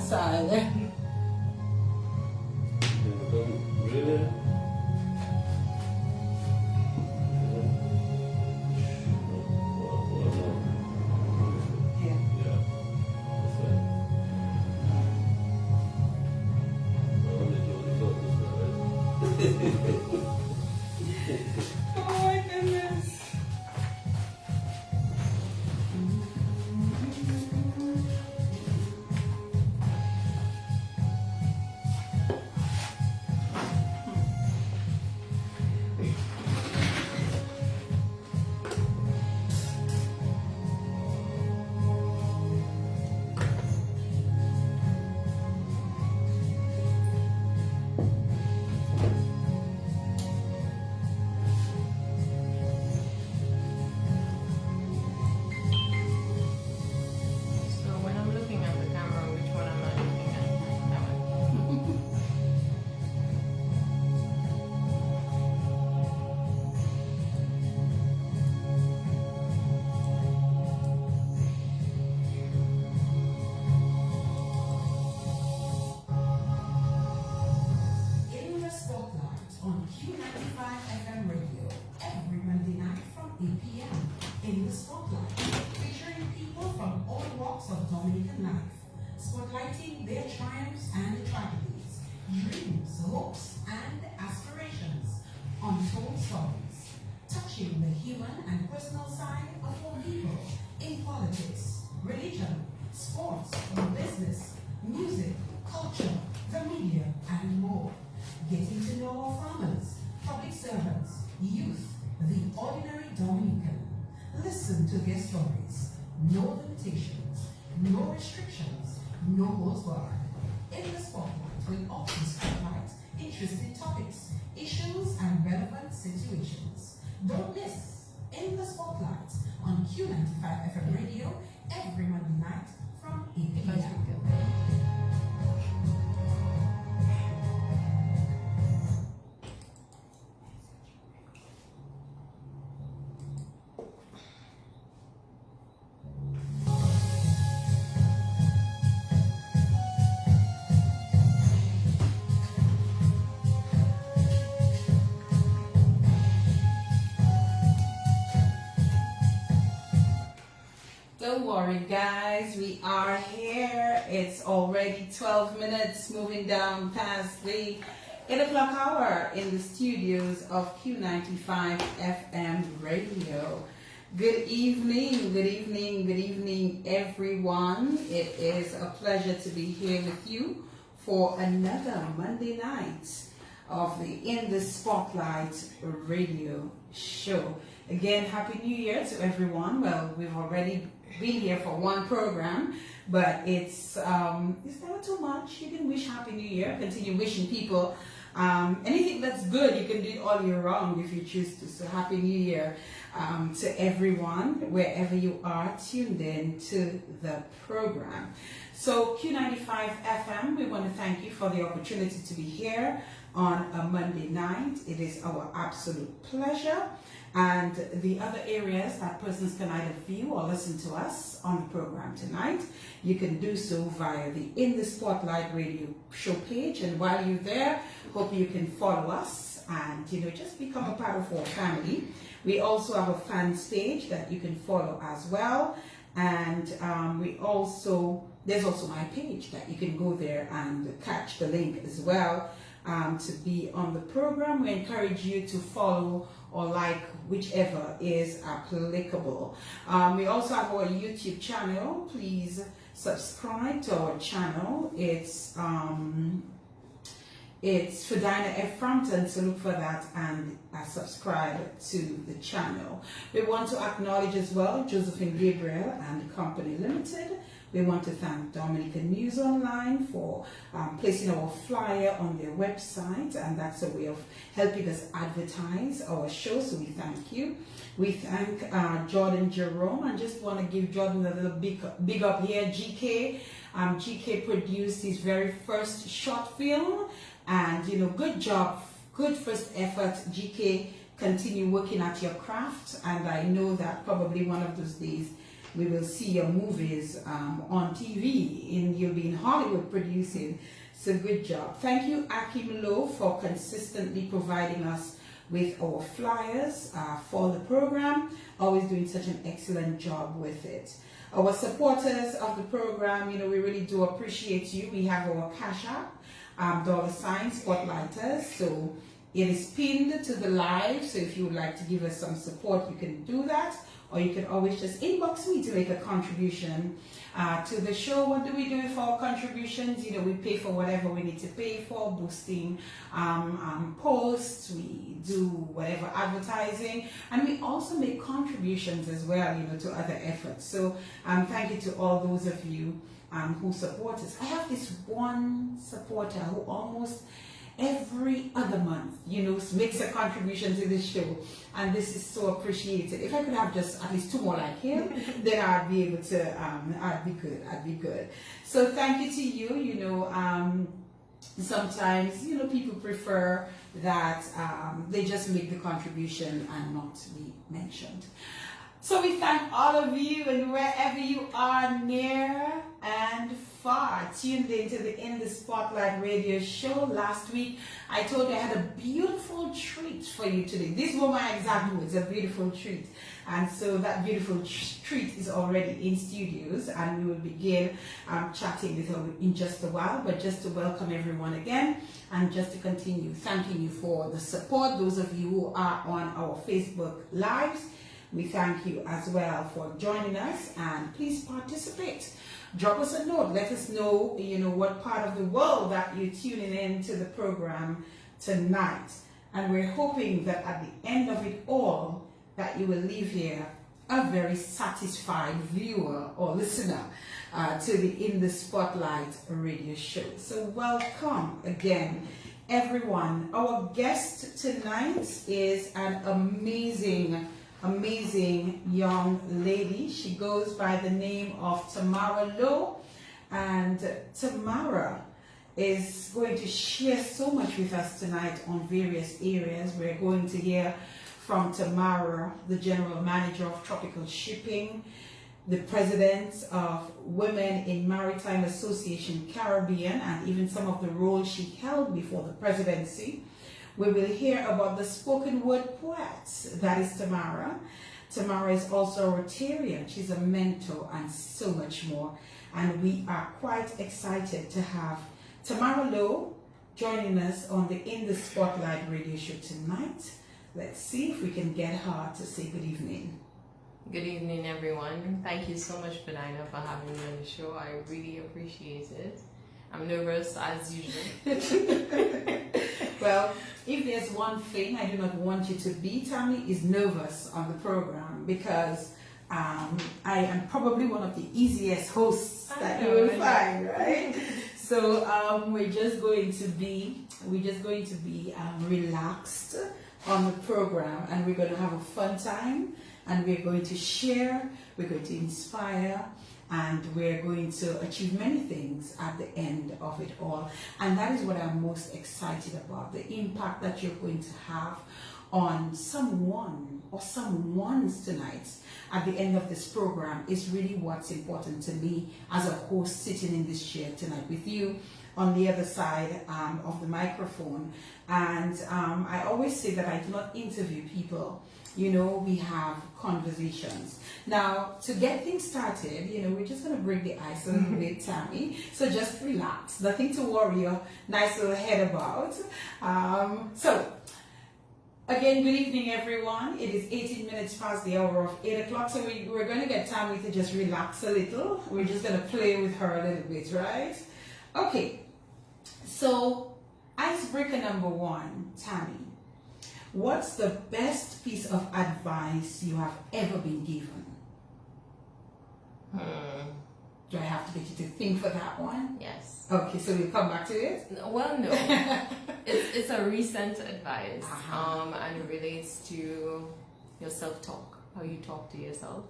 side. Really? Oh my goodness. So when I'm looking at the camera, which one am I looking at? That one. In the Spotlight on Q95 FM radio every Monday night from 8 p.m. In the Spotlight, featuring people from all walks of Dominican life, spotlighting their triumphs and tragedies, dreams, hopes, and aspirations, untold stories, touching the human and personal side of all people in politics, religion, sports, business, music, culture, the media, and more. Getting to know our farmers, public servants, youth, the ordinary Dominican. Listen to their stories. No limitations, no restrictions, no holds barred. In the Spotlight will often spotlight interesting topics, issues, and relevant situations. Don't miss In the Spotlight on Q95 FM radio every Monday night from 8 If I p.m. speak up. Don't worry guys, we are here. It's already 12 minutes moving down past the 8 o'clock hour in the studios of Q95 FM radio. Good evening, good evening, good evening everyone. It is a pleasure to be here with you for another Monday night of the In the Spotlight radio show. Again, Happy New Year to everyone. Well, we've already been here for one program, but it's never too much. You can wish Happy New Year, continue wishing people anything that's good. You can do it all year round if you choose to. So Happy New Year to everyone, wherever you are tuned in to the program. So Q95 FM, we want to thank you for the opportunity to be here on a Monday night. It is our absolute pleasure. And the other areas that persons can either view or listen to us on the program tonight, you can do so via the In the Spotlight radio show page. And while you're there, hope you can follow us and just become a part of our family. We also have a fans page that you can follow as well. And there's also my page that you can go there and catch the link as well to be on the program. We encourage you to follow or like whichever is applicable. We also have our YouTube channel. Please subscribe to our channel. It's Ferdina F. Frampton, so look for that and subscribe to the channel. We want to acknowledge as well Josephine Gabriel and Company Limited. We want to thank Dominica News Online for placing our flyer on their website, and that's a way of helping us advertise our show, so we thank you. We thank Jordan Jerome, and just want to give Jordan a little big up here. GK produced his very first short film, and good job, good first effort, GK. Continue working at your craft, and I know that probably one of those days we will see your movies on TV, and you'll be in Hollywood producing. So good job. Thank you, Tamara Lowe, for consistently providing us with our flyers for the program. Always doing such an excellent job with it. Our supporters of the program, you know, we really do appreciate you. We have our Cash App, $ Spotlighters. So it is pinned to the live. So if you would like to give us some support, you can do that. Or you can always just inbox me to make a contribution to the show. What do we do for our contributions? You know, we pay for whatever we need to pay for, boosting posts, we do whatever advertising, and we also make contributions as well, you know, to other efforts. So thank you to all those of you who support us. I have this one supporter who almost every other month, you know, makes a contribution to this show, and this is so appreciated. If I could have just at least 2 more like him, then I'd be able to, I'd be good. So thank you to you. You know, sometimes, you know, people prefer that they just make the contribution and not be mentioned. So we thank all of you, and wherever you are, near and far, tuned into the In the Spotlight radio show. Last week, I told you I had a beautiful treat for you today. These were my exact words, a beautiful treat. And so that beautiful treat is already in studios, and we will begin chatting with her in just a while. But just to welcome everyone again, and just to continue thanking you for the support, those of you who are on our Facebook Lives. We thank you as well for joining us, and please participate. Drop us a note. Let us know, you know, what part of the world that you're tuning in to the program tonight. And we're hoping that at the end of it all, that you will leave here a very satisfied viewer or listener to the In the Spotlight radio show. So welcome again, everyone. Our guest tonight is an amazing young lady. She goes by the name of Tamara Lowe, and Tamara is going to share so much with us tonight on various areas. We're going to hear from Tamara, the General Manager of Tropical Shipping, the President of Women in Maritime Association Caribbean, and even some of the roles she held before the presidency. We will hear about the spoken word poet, that is Tamara. Tamara is also a Rotarian. She's a mentor and so much more. And we are quite excited to have Tamara Lowe joining us on the In the Spotlight radio show tonight. Let's see if we can get her to say good evening. Good evening, everyone. Thank you so much, Ferdina, for having me on the show. I really appreciate it. I'm nervous as usual. Well, if there's one thing I do not want you to be, Tammy, is nervous on the program, because I am probably one of the easiest hosts that you will find, right? So we're just going to be relaxed on the program, and we're going to have a fun time, and we're going to share, we're going to inspire, and we're going to achieve many things at the end of it all. And that is what I'm most excited about, the impact that you're going to have on someone or someone's tonight at the end of this program is really what's important to me as a host sitting in this chair tonight with you on the other side of the microphone. And I always say that I do not interview people. You know, we have conversations. Now, to get things started, you know, we're just going to break the ice a little bit, Tammy. So just relax. Nothing to worry your nice little head about. So, again, good evening, everyone. It is 18 minutes past the hour of 8 o'clock. So we're going to get Tammy to just relax a little. We're just going to play with her a little bit, right? Okay. So, icebreaker number 1, Tammy. What's the best piece of advice you have ever been given? Do I have to get you to think for that one? Yes. Okay, so we'll come back to it? Well, no. it's a recent advice, and it relates to your self-talk, how you talk to yourself.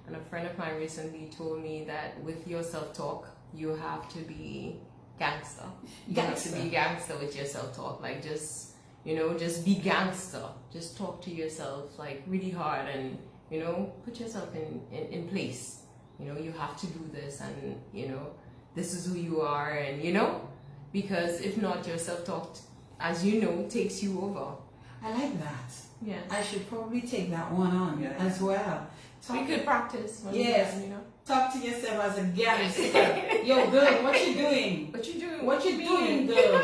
And a friend of mine recently told me that with your self-talk, you have to be gangster. You have to be gangster with your self-talk. Like, just be gangster. Just talk to yourself like really hard, and put yourself in place. you have to do this, and this is who you are, and because if not, your self-talk, as you know, takes you over. I like that. Yeah. I should probably take that one on as well. We could practice. Yes. Talk to yourself as a gangster. Yo, girl, what you doing? What you doing? What you doing, girl?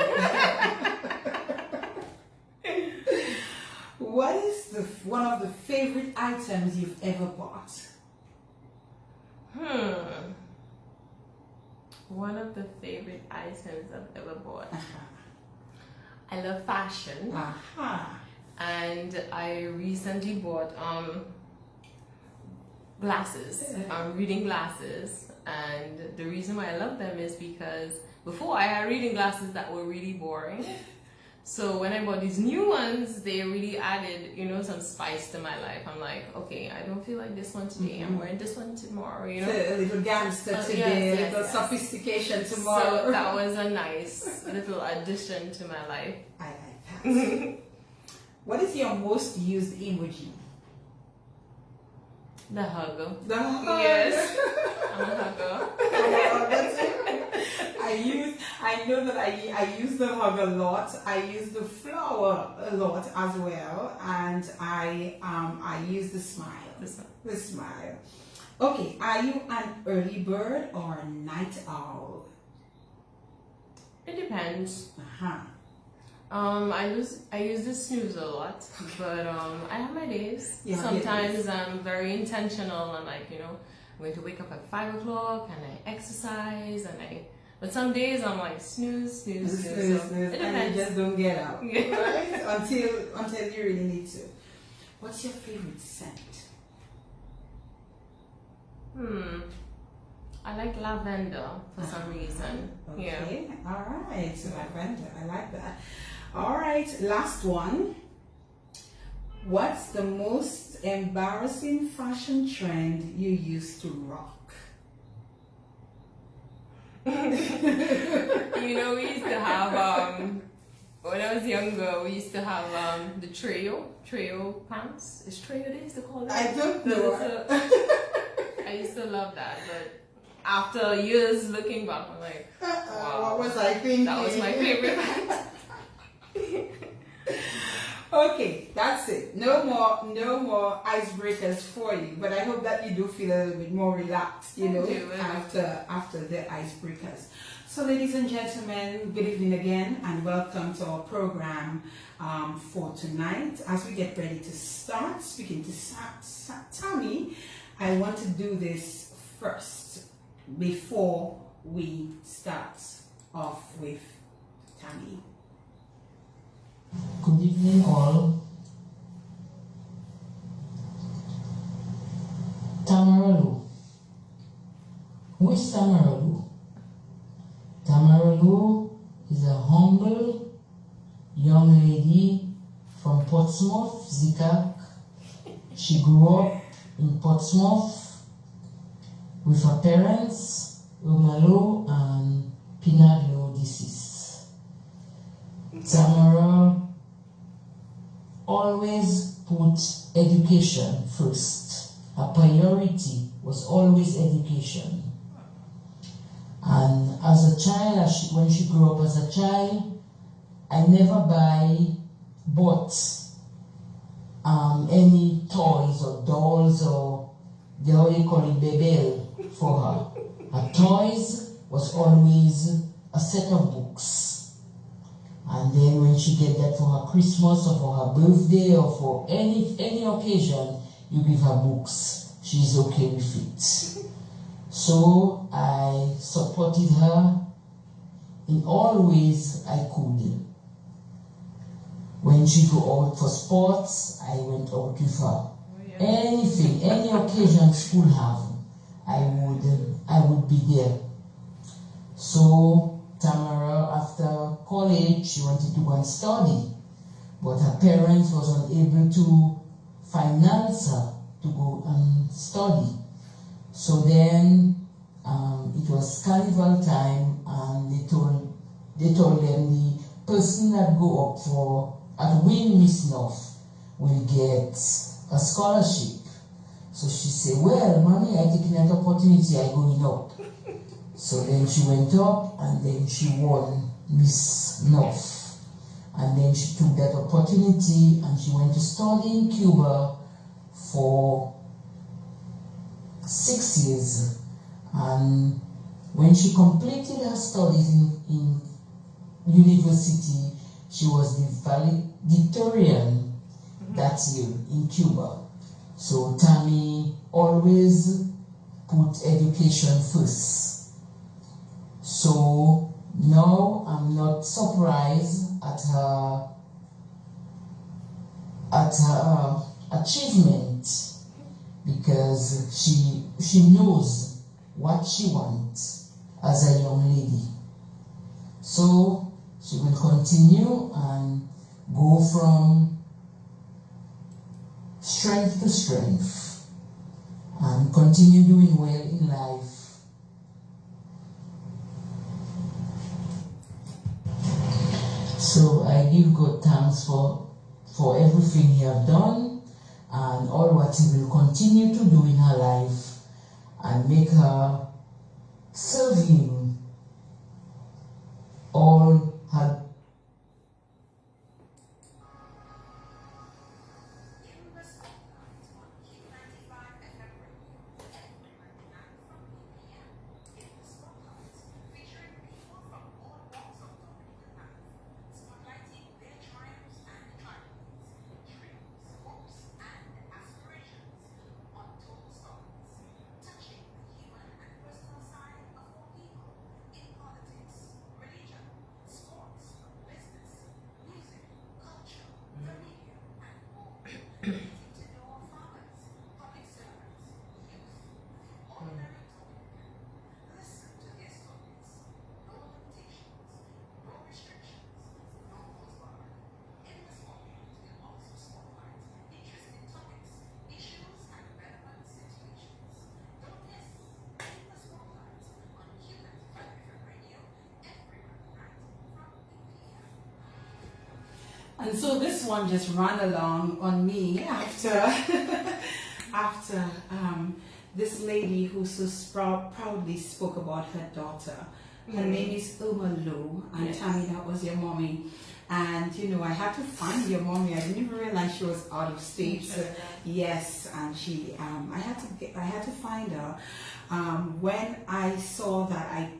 What is one of the favorite items you've ever bought? One of the favorite items I've ever bought. I love fashion. And I recently bought glasses, reading glasses, and the reason why I love them is because before I had reading glasses that were really boring. So when I bought these new ones, they really added, some spice to my life. I'm like, okay, I don't feel like this one today. I'm wearing this one tomorrow, A little gangster today, a little sophistication tomorrow. So that was a nice little addition to my life. I like that. What is your most used emoji? The hugger. The hugger. Yes. I'm a hugger. I know that I use the hug a lot. I use the flower a lot as well, and I use the smile. The smile. Okay, are you an early bird or a night owl? It depends. I use the snooze a lot, but I have my days. Sometimes I'm very intentional and I'm going to wake up at 5 o'clock and I exercise but some days I'm like snooze. So it depends. And you just don't get out, right? Until you really need to. What's your favorite scent? I like lavender for some reason. Okay, all right, so lavender, I like that. All right, last one. What's the most embarrassing fashion trend you used to rock? We used to have, when I was younger, we used to have the trio pants. Is trio they used to call it? I don't know. I used to love that, but after years looking back, I'm like, wow. What was I thinking? That was my favorite pants. Okay, that's it. No more icebreakers for you. But I hope that you do feel a little bit more relaxed, after the icebreakers. So, ladies and gentlemen, good evening again, and welcome to our program for tonight. As we get ready to start speaking to Tammy, I want to do this first before we start off with Tammy. Good evening all. Tamara Lowe. Who is Tamara Lowe? Tamara Lowe is a humble young lady from Portsmouth, Zikak. She grew up in Portsmouth with her parents, Irma Lowe and Pinard Lowe, deceased. Tamara always put education first. Her priority was always education. And as a child, when she grew up as a child, I never bought any toys or dolls or how you call it, bebel for her. Her toys was always a set of books. And then when she get that for her Christmas or for her birthday or for any occasion, you give her books. She's okay with it. So I supported her in all ways I could. When she go out for sports, I went out with her. Anything, any occasion school have, I would be there. So Tamara, after college, she wanted to go and study, but her parents was unable to finance her to go and study. So then it was carnival time, and they told them the person that go up at Win Miss North will get a scholarship. So she said, well, mommy, I taking that opportunity, I going out. So then she went up and then she won Miss North. And then she took that opportunity and she went to study in Cuba for 6 years. And when she completed her studies in university, she was the valedictorian that year in Cuba. So Tammy always put education first. So now I'm not surprised at her achievement, because she knows what she wants as a young lady. So she will continue and go from strength to strength and continue doing well in life. So I give God thanks for everything He have done and all what He will continue to do in her life and make her serve Him all her. And so this one just ran along on me after this lady who so proudly spoke about her daughter. Her name is Tamara Lowe, and Yes. Tammy, that was your mommy. And I had to find your mommy. I didn't even realize she was out of state. So, yes, and she, I had to find her. When I saw that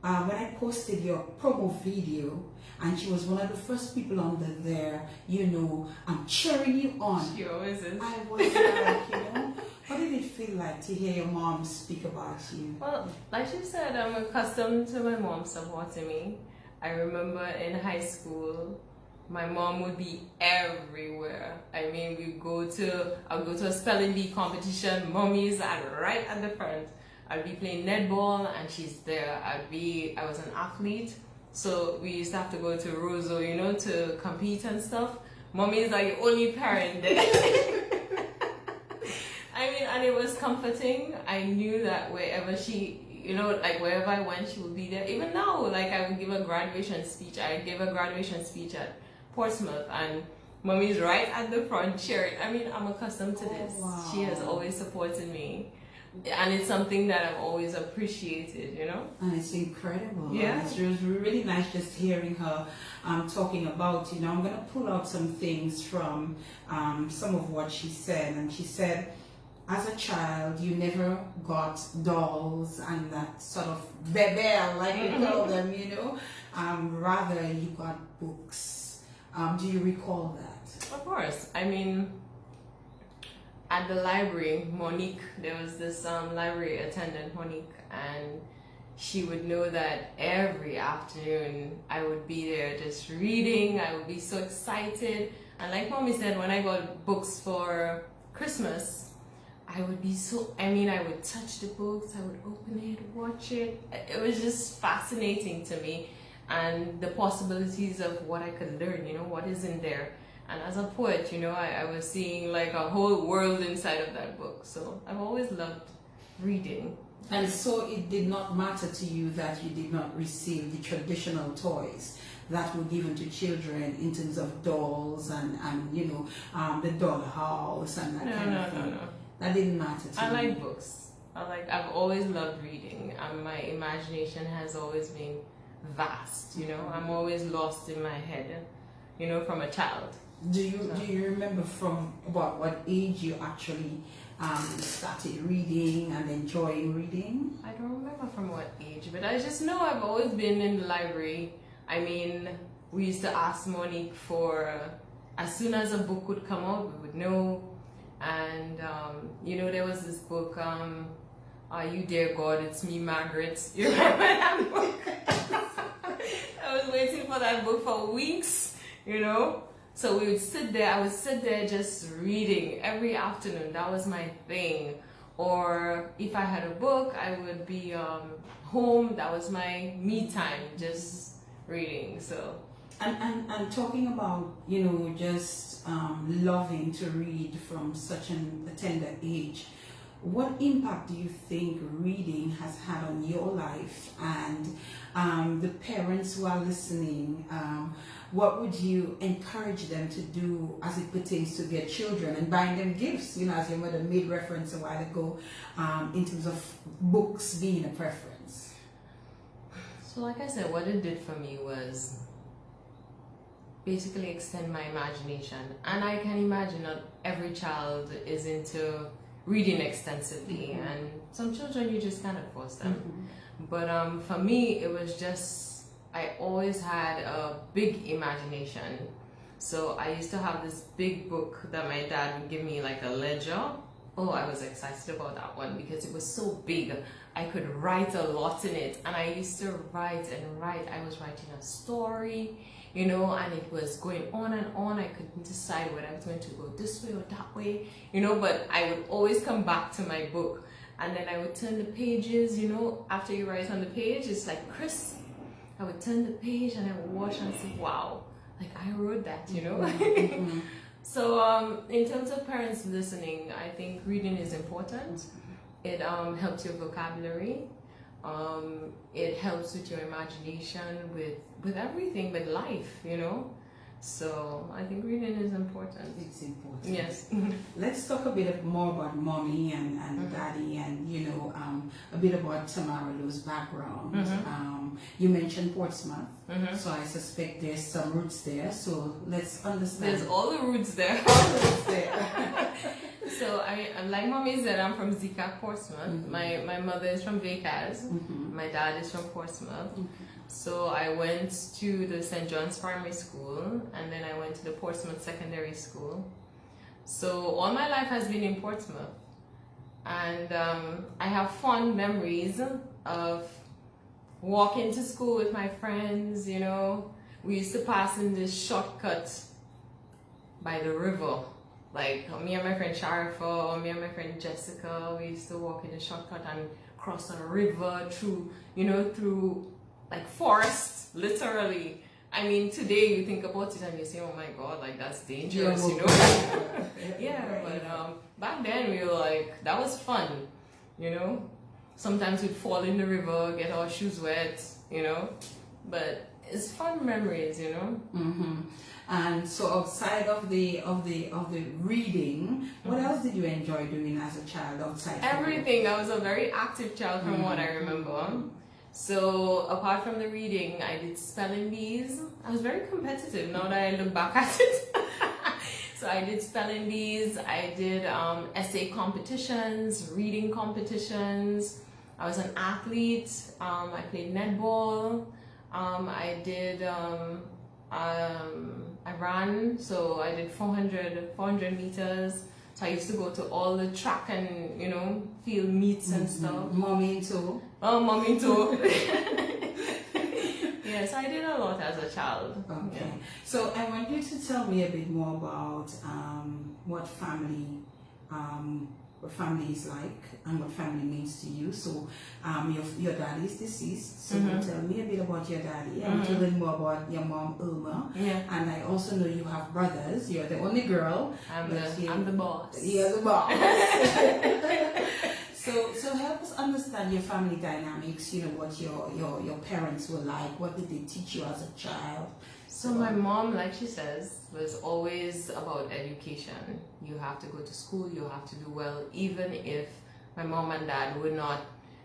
when I posted your promo video, and she was one of the first people under there, I'm cheering you on. She always is. I was like, what did it feel like to hear your mom speak about you? Well, like you said, I'm accustomed to my mom supporting me. I remember in high school, my mom would be everywhere. I mean, I'll go to a spelling bee competition, mommy's right at the front. I'll be playing netball and she's there. I was an athlete, so we used to have to go to Roseau, to compete and stuff. Mommy is like the only parent there. I mean, and it was comforting. I knew that wherever wherever I went, she would be there. Even now, I would give a graduation speech. I gave a graduation speech at Portsmouth, and Mommy's right at the front cheering. I mean, I'm accustomed to this. Wow. She has always supported me. And it's something that I've always appreciated, And it's incredible. Yeah. It was really nice just hearing her talking about, I'm going to pull out some things from some of what she said. And she said, as a child, you never got dolls and that sort of bebe, like we call them, rather you got books. Do you recall that? Of course. I mean, at the library, Monique, there was this library attendant, Monique, and she would know that every afternoon I would be there just reading. I would be so excited. And like Mommy said, when I got books for Christmas, I would be I would touch the books, I would open it, watch it. It was just fascinating to me, and the possibilities of what I could learn, what is in there. And as a poet, I was seeing like a whole world inside of that book. So I've always loved reading. And so it did not matter to you that you did not receive the traditional toys. that were given to children in terms of dolls and you know, the dollhouse and that kind of thing? No. That didn't matter to I you. like books. I've always loved reading. My imagination has always been vast, you know. I'm always lost in my head, you know, from a child. Do you remember from about what age you actually started reading and enjoying reading? I don't remember from what age, but I just know I've always been in the library. I mean, we used to ask Monique for, as soon as a book would come out, we would know. And, you know, there was this book, Are You Dear God, It's Me, Margaret. You remember that book? I was waiting for that book for weeks, you know. So we would sit there, I would sit there just reading every afternoon. That was my thing. Or if I had a book, I would be home. That was my me time, just reading. So. And talking about, you know, just loving to read from such a tender age, what impact do you think reading has had on your life and the parents who are listening? What would you encourage them to do as it pertains to their children and buying them gifts? You know, as your mother made reference a while ago, in terms of books being a preference. So like I said, what it did for me was basically extend my imagination. And I can imagine not every child is into reading extensively, and some children you just cannot force them. But for me, it was just, I always had a big imagination. So I used to have this big book that my dad would give me, like a ledger. Oh, I was excited about that one because it was so big. I could write a lot in it, and I used to write and write. I was writing a story, you know, and it was going on and on. I couldn't decide whether I was going to go this way or that way, you know, but I would always come back to my book, and then I would turn the pages, you know, after you write on the page, it's like crisp. I would turn the page and I would watch and say, wow, like I wrote that, you know. So in terms of parents listening, I think reading is important. It helps your vocabulary. It helps with your imagination, with everything, with life, you know. So I think reading is important. It's important. Yes. Let's talk a bit more about mommy and daddy, and you know, a bit about Tamara Lowe's background. You mentioned Portsmouth, so I suspect there's some roots there. So let's understand. There's all the roots there. So I like mommy said, I'm from Zika, Portsmouth. My mother is from Vegas. My dad is from Portsmouth. So I went to the St. John's Primary School, and then I went to the Portsmouth Secondary School. So all my life has been in Portsmouth, and I have fond memories of walking to school with my friends. You know, we used to pass in this shortcut by the river. Like me and my friend Sharifa, or me and my friend Jessica, we used to walk in the shortcut and cross a river through, you know, through like forest, literally. I mean, today you think about it and you say, oh my God, like that's dangerous, you know? Yeah, but back then we were like, that was fun, you know? Sometimes we'd fall in the river, get our shoes wet, you know? But it's fun memories, you know? And so outside of the reading, what else did you enjoy doing as a child outside? Everything. I was a very active child from what I remember. So apart from the reading, I did spelling bees. I was very competitive now that I look back at it. So I did spelling bees. I did essay competitions, reading competitions. I was an athlete. I played netball. I did. I ran, so I did 400 meters. So I used to go to all the track and, you know, field meets and stuff. Mommy too. Oh, mommy too. Yes, I did a lot as a child. Okay. Yeah. So I want you to tell me a bit more about what family is like and what family means to you. So your daddy is deceased, so tell me a bit about your daddy. I want to learn more about your mom, Irma. Yeah. And I also know you have brothers. You're the only girl. I'm the boss. You're the boss. So help us understand your family dynamics. You know what your parents were like. What did they teach you as a child? So my mom, like she says, was always about education. You have to go to school. You have to do well, even if my mom and dad were not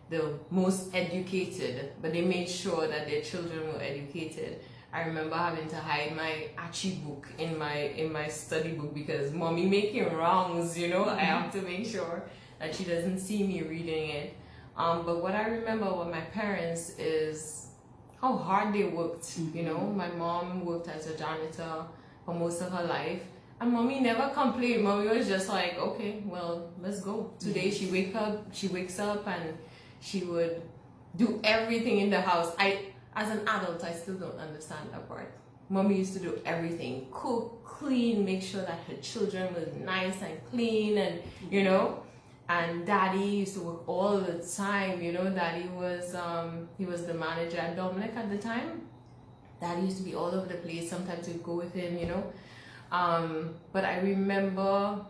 the most educated, but they made sure that their children were educated. I remember having to hide my Archie book in my study book because mommy making wrongs, you know. I have to make sure that she doesn't see me reading it. But what I remember about my parents is how hard they worked. You know, my mom worked as a janitor for most of her life, and mommy never complained. Mommy was just like, okay, well, let's go. Today she wakes up and she would do everything in the house. As an adult, I still don't understand that part. Mommy used to do everything. Cook, clean, make sure that her children was nice and clean, and, you know. And daddy used to work all the time, you know. Daddy was, he was the manager at Dominica at the time. Daddy used to be all over the place. Sometimes we'd go with him, you know. But I remember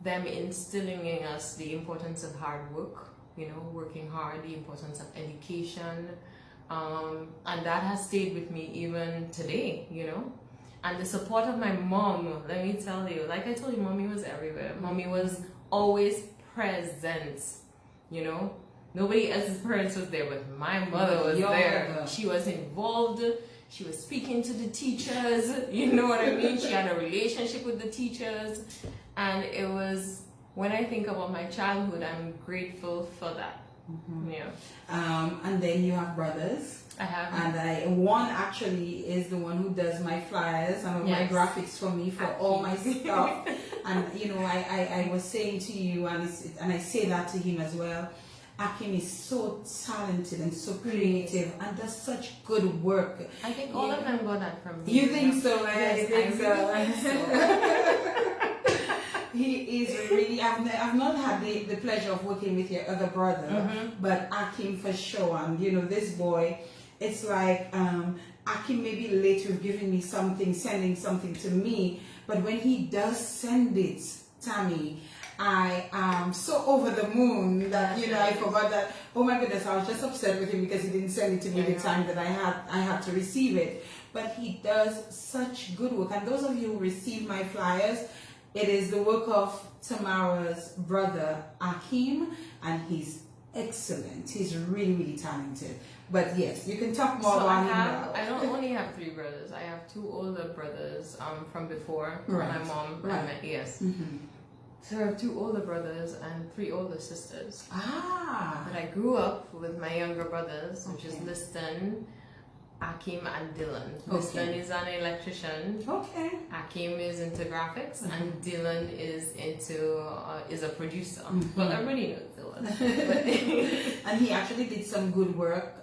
them instilling in us the importance of hard work, you know, working hard, the importance of education. And that has stayed with me even today, you know. And the support of my mom, let me tell you, like I told you, mommy was everywhere. Mommy was always present, you know. Nobody else's parents was there, but my mother was there. She was involved. She was speaking to the teachers, you know what I mean? She had a relationship with the teachers. And it was, when I think about my childhood, I'm grateful for that. Yeah. And then you have brothers. I have. And one actually is the one who does my flyers and my graphics for me for all my stuff. And you know, I was saying to you, and I say that to him as well. Akim is so talented and so creative and does such good work. I think all of them got that from me. You think so, man? Yes, You think so? He is really, I've not had the pleasure of working with your other brother, but Akim for sure. And you know, this boy, it's like Akim may be late with giving me something, sending something to me, but when he does send it, Tammy, I am so over the moon that, you know, I forgot that, oh my goodness, I was just upset with him because he didn't send it to me the time that I had to receive it. But he does such good work. And those of you who receive my flyers, it is the work of Tamara's brother, Akim, and he's excellent. He's really, really talented. But yes, you can talk more about him now. I don't only have 3 brothers. I have 2 older brothers from before my mom. Yes. So I have 2 older brothers and 3 older sisters. But I grew up with my younger brothers, which is Liston, Akim, and Dylan. Liston is an electrician. Akim is into graphics, and Dylan is into is a producer. Well, everybody knows Dylan. And he actually did some good work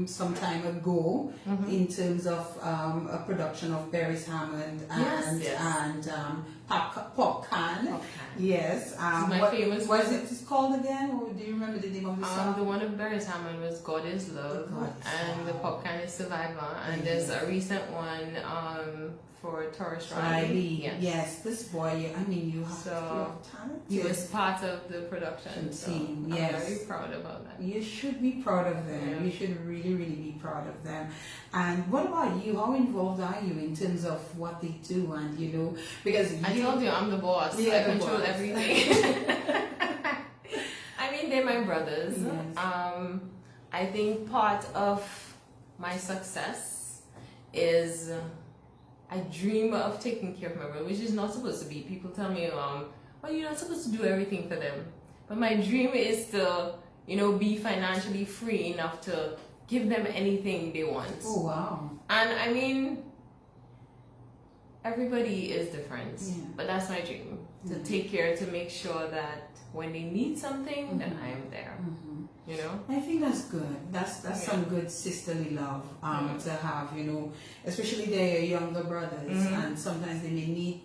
some time ago in terms of a production of Barry's Hammond and Popcorn. Yes. My famous what is it called again? Or do you remember the name of the song? The one of Barry's Hammond was God is Love, and the Popcorn is Survivor. And there's a recent one for Taurus Riley. Yes, this boy, I mean, you have talented. He was part of the production team. So I'm very proud about that. You should be proud of them. You should really, really be proud of them. And what about you? How involved are you in terms of what they do? And you know, because I told you I'm the boss. I control everything. I mean, they're my brothers. Yes. I think part of my success is I dream of taking care of my brother, which is not supposed to be. People tell me, well, you're not supposed to do everything for them. But my dream is to, you know, be financially free enough to give them anything they want. Oh, wow. And I mean, everybody is different, but that's my dream, to take care, to make sure that when they need something, then I am there. You know, I think that's good. That's some good sisterly love to have. You know, especially their younger brothers, and sometimes they may need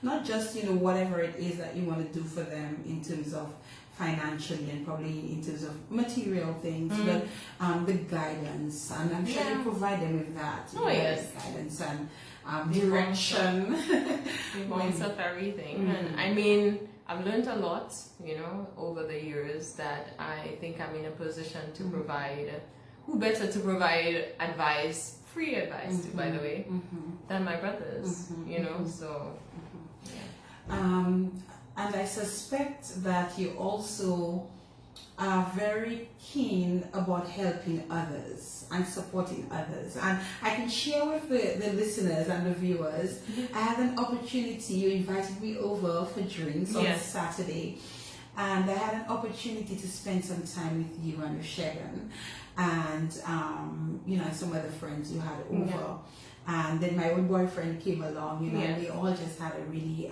not just, you know, whatever it is that you want to do for them in terms of financially and probably in terms of material things, but the guidance, and I'm sure you provide them with that. Guidance and direction. Points of everything. And I mean, I've learned a lot, you know, over the years that I think I'm in a position to provide. Who better to provide advice, free advice, too, by the way, than my brothers, you know? So, and I suspect that you also are very keen about helping others and supporting others. And I can share with the listeners and the viewers, I had an opportunity, you invited me over for drinks on Saturday, and I had an opportunity to spend some time with you and Shagan and you know, some other friends you had over. And then my own boyfriend came along, you know, and we all just had a really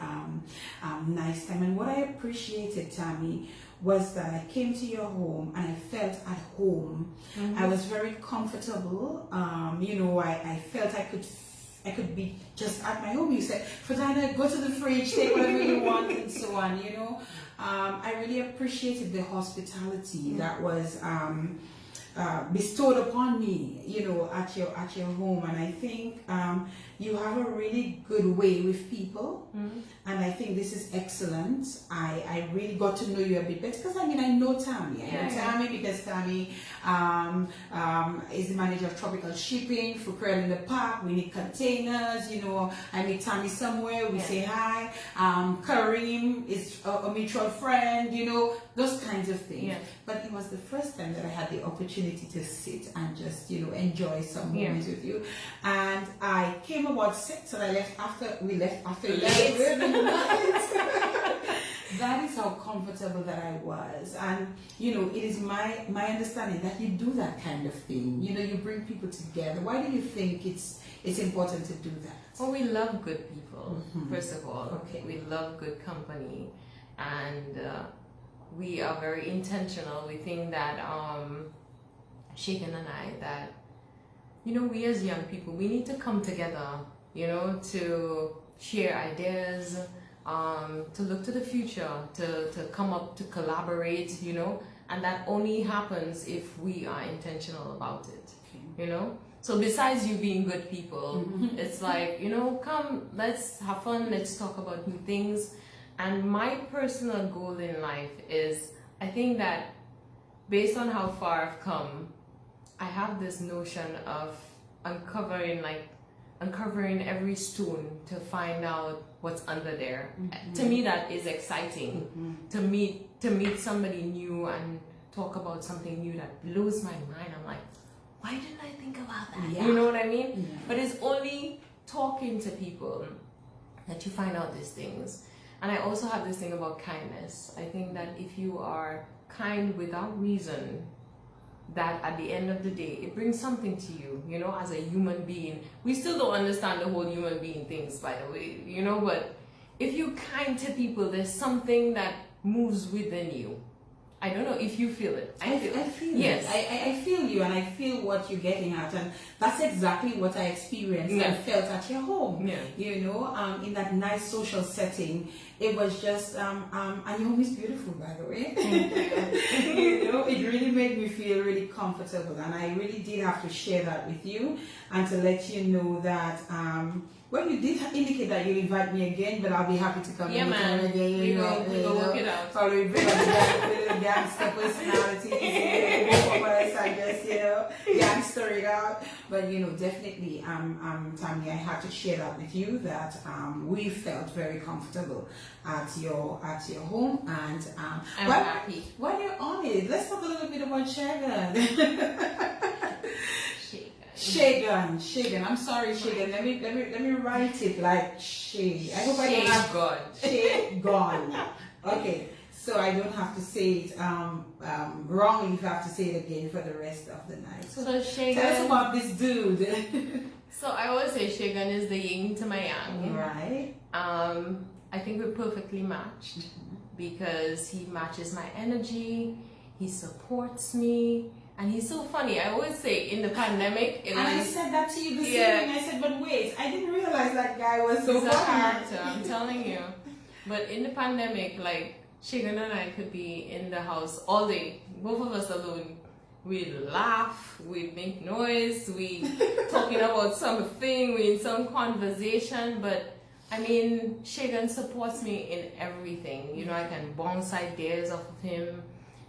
nice time. And what I appreciated, Tammy, was that I came to your home and I felt at home. I was very comfortable. You know, I felt I could be just at my home. You said, Ferdina, go to the fridge, take whatever you want, and so on, you know. I really appreciated the hospitality that was bestowed upon me, you know, at your home. And I think you have a really good way with people, and I think this is excellent. I really got to know you a bit better because I mean I know Tammy. I know Tammy because Tammy is the manager of tropical shipping for Pearl in the Park. We need containers, you know. I meet Tammy somewhere, we say hi. Kareem is a mutual friend, you know, those kinds of things. But it was the first time that I had the opportunity to sit and just, you know, enjoy some moments with you. And I came about 6 and I left after we left after 11. That is how comfortable that I was. And you know, it is my understanding that you do that kind of thing. You know, you bring people together. Why do you think it's important to do that? Well, we love good people, first of all. We love good company, and we are very intentional. We think that Shagan and I, that, you know, we as young people, we need to come together, you know, to share ideas, to look to the future, to come up, to collaborate, you know, and that only happens if we are intentional about it, you know. So besides you being good people, it's like, you know, come, let's have fun, let's talk about new things. And my personal goal in life is, I think that based on how far I've come, I have this notion of uncovering every stone to find out what's under there. To me, that is exciting. To meet somebody new and talk about something new that blows my mind. I'm like, why didn't I think about that? You know what I mean? But it's only talking to people that you find out these things. And I also have this thing about kindness. I think that if you are kind without reason, that at the end of the day, it brings something to you, you know, as a human being. We still don't understand the whole human being things, by the way, you know, but if you're kind to people, there's something that moves within you. I don't know if you feel it. I feel yes. I feel you, and I feel what you're getting at, and that's exactly what I experienced and felt at your home. You know, in that nice social setting. It was just, and your home is beautiful, by the way. You know, it really made me feel really comfortable, and I really did have to share that with you and to let you know that. Well, you did indicate that you'll invite me again, but I'll be happy to come man. again. We will work it out. Probably bring a gangster personality. Both of us, I guess, you know, gangster it out. But you know, definitely, Tammy, I had to share that with you that we felt very comfortable at your home, and I'm happy. While you're on it, let's talk a little bit about Shagan. Shagan. I'm sorry, Shagan. Let me write it like Shay. I hope I don't have God. Shagan. Okay, so I don't have to say it wrongly. If I have to say it again for the rest of the night. So Shagan. Tell us about this dude. So I always say Shagan is the yin to my yang. Right. I think we're perfectly matched because he matches my energy. He supports me. And he's so funny. I always say in the pandemic, I said that to you this evening. I said, but wait, I didn't realize that guy was so funny. He's a character, I'm telling you. But in the pandemic, like Shagan and I could be in the house all day, both of us alone. We'd laugh, we'd make noise, we talking about something, we in some conversation, but I mean, Shagan supports me in everything. You know, I can bounce ideas off of him.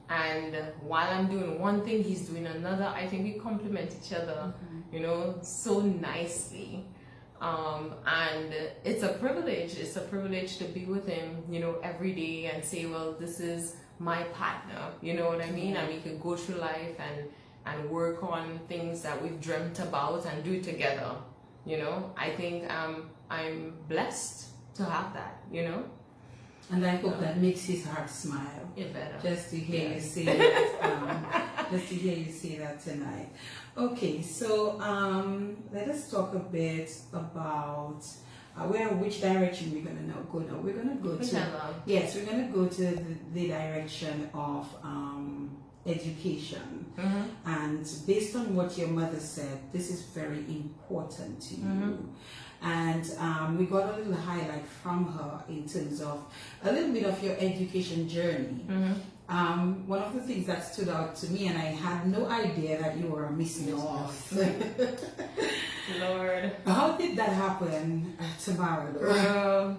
And while I'm doing one thing, he's doing another. I think we complement each other, you know, so nicely. And it's a privilege. It's a privilege to be with him, you know, every day and say, well, this is my partner. You know what I mean? And we can go through life and work on things that we've dreamt about and do it together. You know, I think I'm blessed to have that, you know. And I hope that makes his heart smile. It better. Just to hear you say that, just to hear you say that tonight. Okay, so let us talk a bit about which direction we're gonna now go. Now we're gonna go we're gonna go to the direction of education. And based on what your mother said, this is very important to you. And we got a little highlight from her in terms of a little bit of your education journey. One of the things that stood out to me, and I had no idea that you were a Miss North. Lord. How did that happen, Tamara Lowe?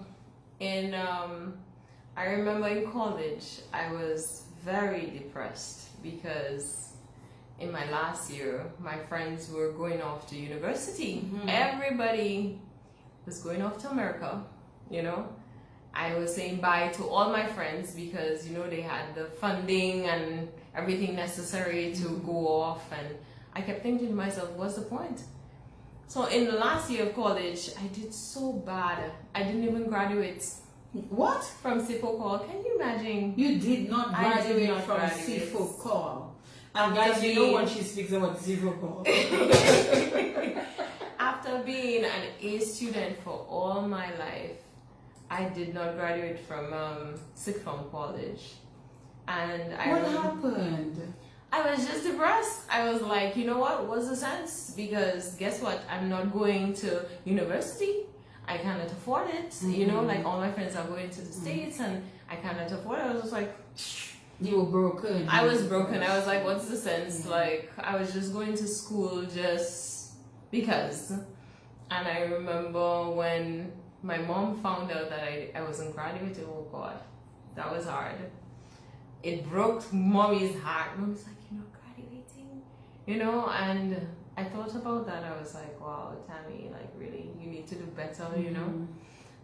I remember in college, I was very depressed because in my last year, my friends were going off to university. Everybody was going off to America, you know. I was saying bye to all my friends because, you know, they had the funding and everything necessary to go off. And I kept thinking to myself, what's the point? So in the last year of college, I did so bad. I didn't even graduate. What? From CIFO. Can you imagine? You did not graduate from CIFO. And guys, you know when she speaks about CIFO. After being an A student for all my life, I did not graduate from sixth form college. And what happened? I was just depressed. I was like, you know what? What's the sense? Because guess what? I'm not going to university. I cannot afford it. You know, like all my friends are going to the States and I cannot afford it. I was just like, you were broken. I was broken. I was like, what's the sense? Like, I was just going to school just because. And I remember when my mom found out that I wasn't graduating, oh God, that was hard. It broke mommy's heart. Mommy's like, you're not graduating? You know, and I thought about that. I was like, wow, Tammy, like really, you need to do better, you know?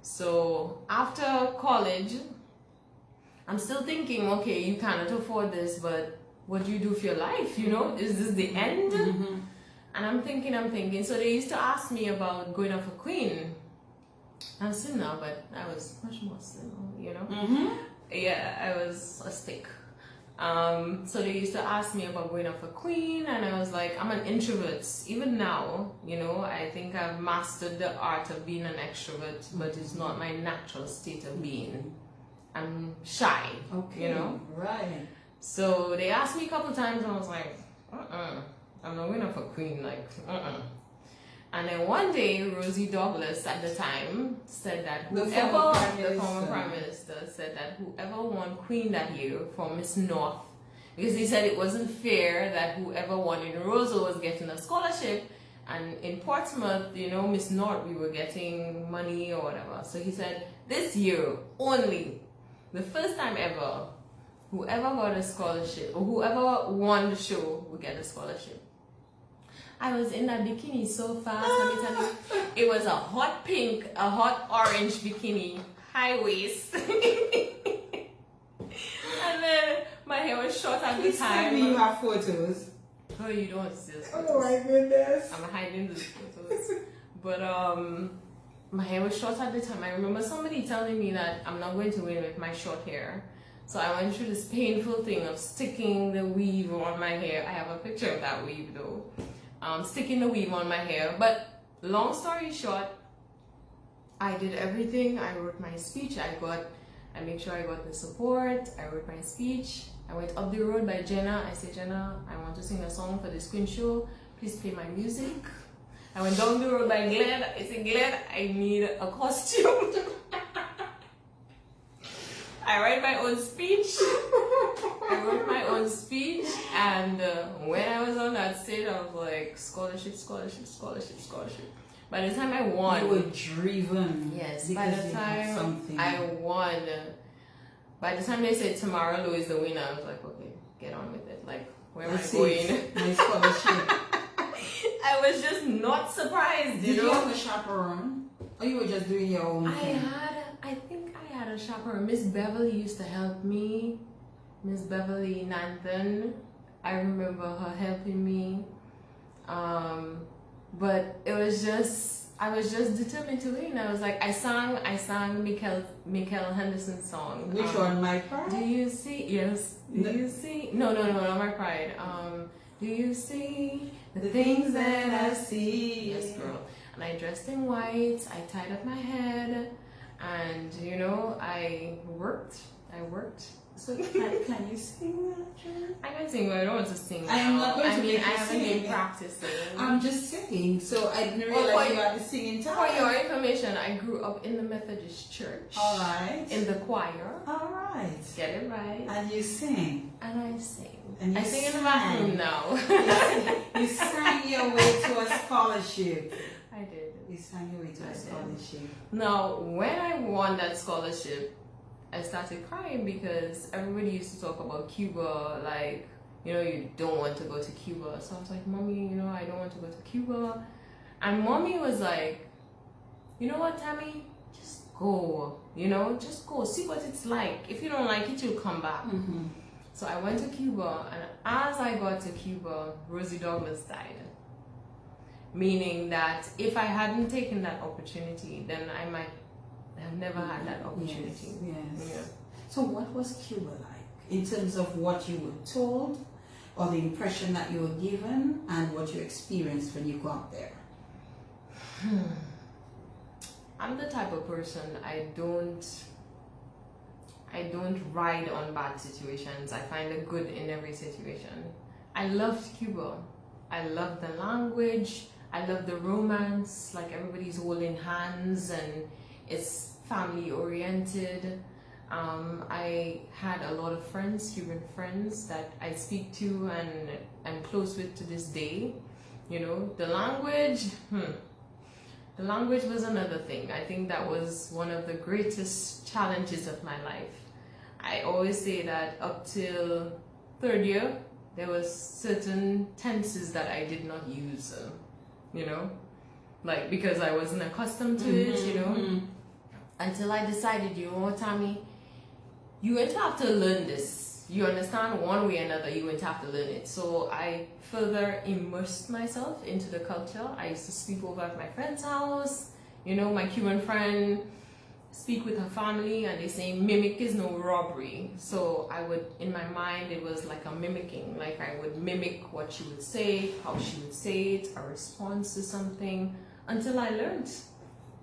So after college, I'm still thinking, okay, you cannot afford this, but what do you do for your life? You know, is this the end? And I'm thinking. So they used to ask me about going off a queen. I'm slim now, but I was much more slim, you know? Yeah, I was a stick. So they used to ask me about going off a queen, and I was like, I'm an introvert. Even now, you know, I think I've mastered the art of being an extrovert, but it's not my natural state of being. I'm shy, you know? Right. So they asked me a couple times, and I was like, I'm not going off a queen, like, And then one day, Rosie Douglas at the time said that the former Prime Minister said that whoever won Queen that year for Miss North, because he said it wasn't fair that whoever won in Roseau was getting a scholarship, and in Portsmouth, you know, Miss North, we were getting money or whatever. So he said, this year only, the first time ever, whoever got a scholarship, or whoever won the show would get a scholarship. I was in that bikini so fast, let me tell you. It was a hot pink, a hot orange bikini, high waist. And then my hair was short at the time. You have photos. Oh, you don't see those photos. Oh my goodness. I'm hiding those photos. But my hair was short at the time. I remember somebody telling me that I'm not going to win with my short hair. So I went through this painful thing of sticking the weave on my hair. I have a picture of that weave though. Sticking the weave on my hair. But long story short, I did everything. I wrote my speech. I made sure I got the support. I wrote my speech. I went up the road by Jenna. I said, Jenna, I want to sing a song for this Queen show. Please play my music. I went down the road by Glenn. I said, Glenn, I need a costume. I write my own speech. I wrote my own speech, and when I was on that stage, I was like, scholarship, scholarship, scholarship, scholarship. By the time I won, you were driven. yes. Because By the you had time something. I won, by the time they said Tamara Lowe is the winner, I was like, okay, get on with it. Like, where am I going? My scholarship. I was just not surprised. Did you have a chaperone? Or you were just doing your own thing? I think I had a chaperone. Miss Beverly used to help me. Miss Beverly Nanton. I remember her helping me. But it was just, I was just determined to win. I was like, I sang Michael Henderson's song. Which one, My Pride? Do you see? Yes. Do you see? No, not My Pride. Do you see the things that I see? Yes, girl. And I dressed in white. I tied up my head, and you know, I worked. So can you sing that, Jen? I can sing, but I don't want to sing. I am not going to I mean, make I you haven't sing. been practicing. I'm just saying, so I didn't Well, realize for- you had the singing For talent. your information, I grew up in the Methodist Church. All right. In the choir. All right. Get it right. And you sing. And I sing. And you I sing in the sang. bathroom now. You sang your way to a scholarship. I did. You sang your way to I a did. scholarship. Now, when I won that scholarship, I started crying because everybody used to talk about Cuba, like, you know, you don't want to go to Cuba. So I was like, Mommy, you know, I don't want to go to Cuba. And Mommy was like, you know what, Tammy? Just go, you know, just go. See what it's like. If you don't like it, you'll come back. Mm-hmm. So I went to Cuba, and as I got to Cuba, Rosie Douglas died. Meaning that if I hadn't taken that opportunity, then I might have never had that opportunity. Yes. Yeah. So what was Cuba like in terms of what you were told or the impression that you were given and what you experienced when you got there? I'm the type of person, I don't ride on bad situations. I find the good in every situation. I loved Cuba. I loved the language. I loved the romance, like everybody's holding hands and it's family oriented. I had a lot of friends, Cuban friends that I speak to and I'm close with to this day. You know, the language, the language was another thing. I think that was one of the greatest challenges of my life. I always say that up till third year, there was certain tenses that I did not use, you know, like because I wasn't accustomed to it, you know, until I decided, you know what, Tammy, you went to have to learn this. You understand, one way or another, you went to have to learn it. So I further immersed myself into the culture. I used to sleep over at my friend's house, you know, my Cuban friend, speak with her family, and they say mimic is no robbery. So I would, in my mind, it was like a mimicking. Like I would mimic what she would say, how she would say it, a response to something, until I learned.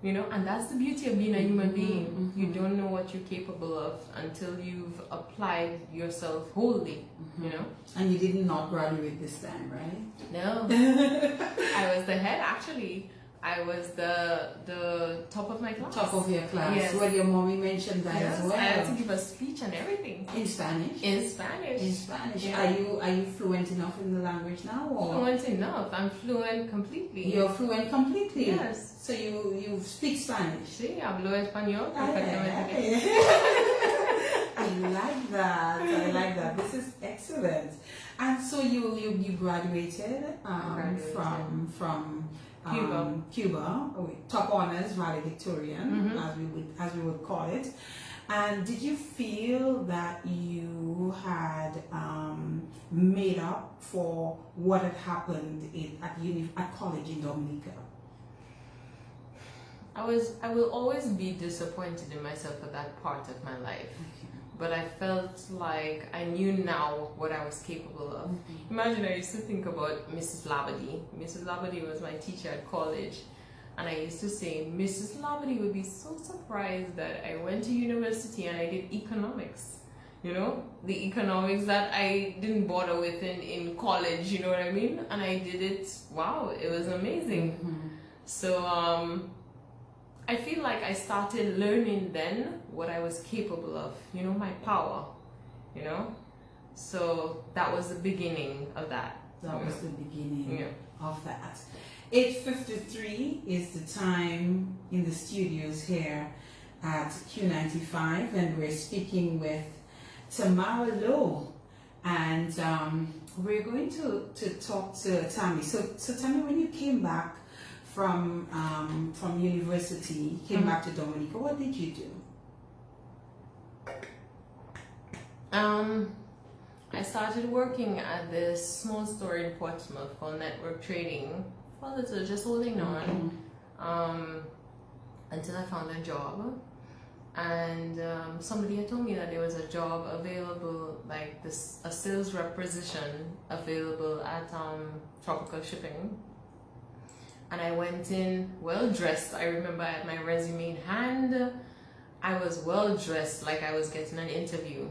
You know, and that's the beauty of being a human being. You don't know what you're capable of until you've applied yourself wholly, you know. And you did not graduate this time, right? No. I was the head, actually. I was the top of my class. Top of your class. Yes. Well, your mommy mentioned that Yes, as well. I had to give a speech and everything. In Spanish? In Spanish. In Spanish. Yeah. Are you fluent enough in the language now? Or? Fluent enough. I'm fluent completely. You're fluent completely? Yes. So you speak Spanish? Sí, hablo español Ay, perfectamente. ay, I like that. I like that. This is excellent. And so you graduated, Graduated. from Cuba. top honors valedictorian, as we would call it. And did you feel that you had made up for what had happened at college in Dominica? I will always be disappointed in myself for that part of my life. But I felt like I knew now what I was capable of. Imagine, I used to think about Mrs. Labadie. Mrs. Labadie was my teacher at college. And I used to say, Mrs. Labadie would be so surprised that I went to university and I did economics. You know, the economics that I didn't bother with in college, you know what I mean? And I did it, wow, it was amazing. So, I feel like I started learning then what I was capable of, you know, my power, you know. So that was the beginning of that. That was the beginning Yeah. of that. 8:53 is the time in the studios here at Q95, and we're speaking with Tamara Lowe, and we're going to talk to Tammy. So Tammy, when you came back from university, came back to Dominica, what did you do? I started working at this small store in Portsmouth called Network Trading. Well, it's just holding on until I found a job. And somebody had told me that there was a job available, like this, a sales rep position available at Tropical Shipping. And I went in well dressed. I remember I had my resume in hand. I was well dressed, like I was getting an interview.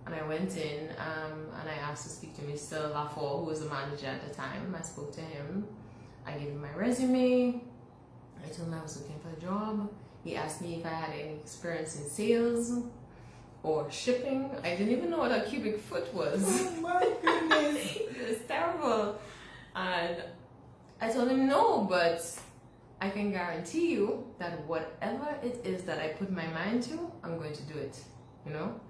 And I went in and I asked to speak to Mr. Lafort, who was the manager at the time. I spoke to him. I gave him my resume. I told him I was looking for a job. He asked me if I had any experience in sales or shipping. I didn't even know what a cubic foot was. Oh my goodness. It was terrible. And I told him no, but I can guarantee you that whatever it is that I put my mind to, I'm going to do it, you know?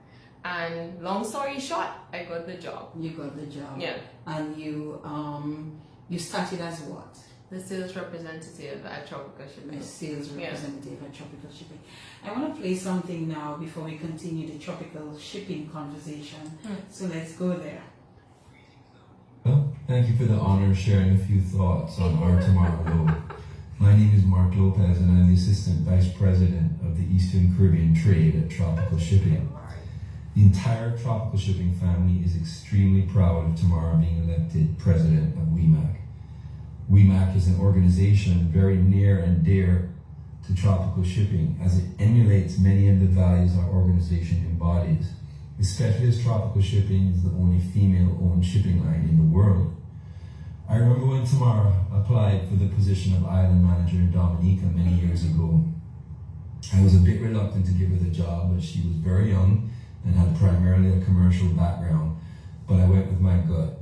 And long story short, I got the job. You got the job. Yeah. And you started as what? The sales representative at Tropical Shipping. A sales representative at Tropical Shipping. I want to play something now before we continue the Tropical Shipping conversation. So let's go there. Well, thank you for the honor of sharing a few thoughts on our Tamara Lowe. My name is Mark Lopez, and I'm the Assistant Vice President of the Eastern Caribbean Trade at Tropical Shipping. The entire Tropical Shipping family is extremely proud of Tamara being elected President of WIMAC. WIMAC is an organization very near and dear to Tropical Shipping, as it emulates many of the values our organization embodies, especially as Tropical Shipping is the only female-owned shipping line in the world. I remember when Tamara applied for the position of island manager in Dominica many years ago. I was a bit reluctant to give her the job, but she was very young and had primarily a commercial background, but I went with my gut.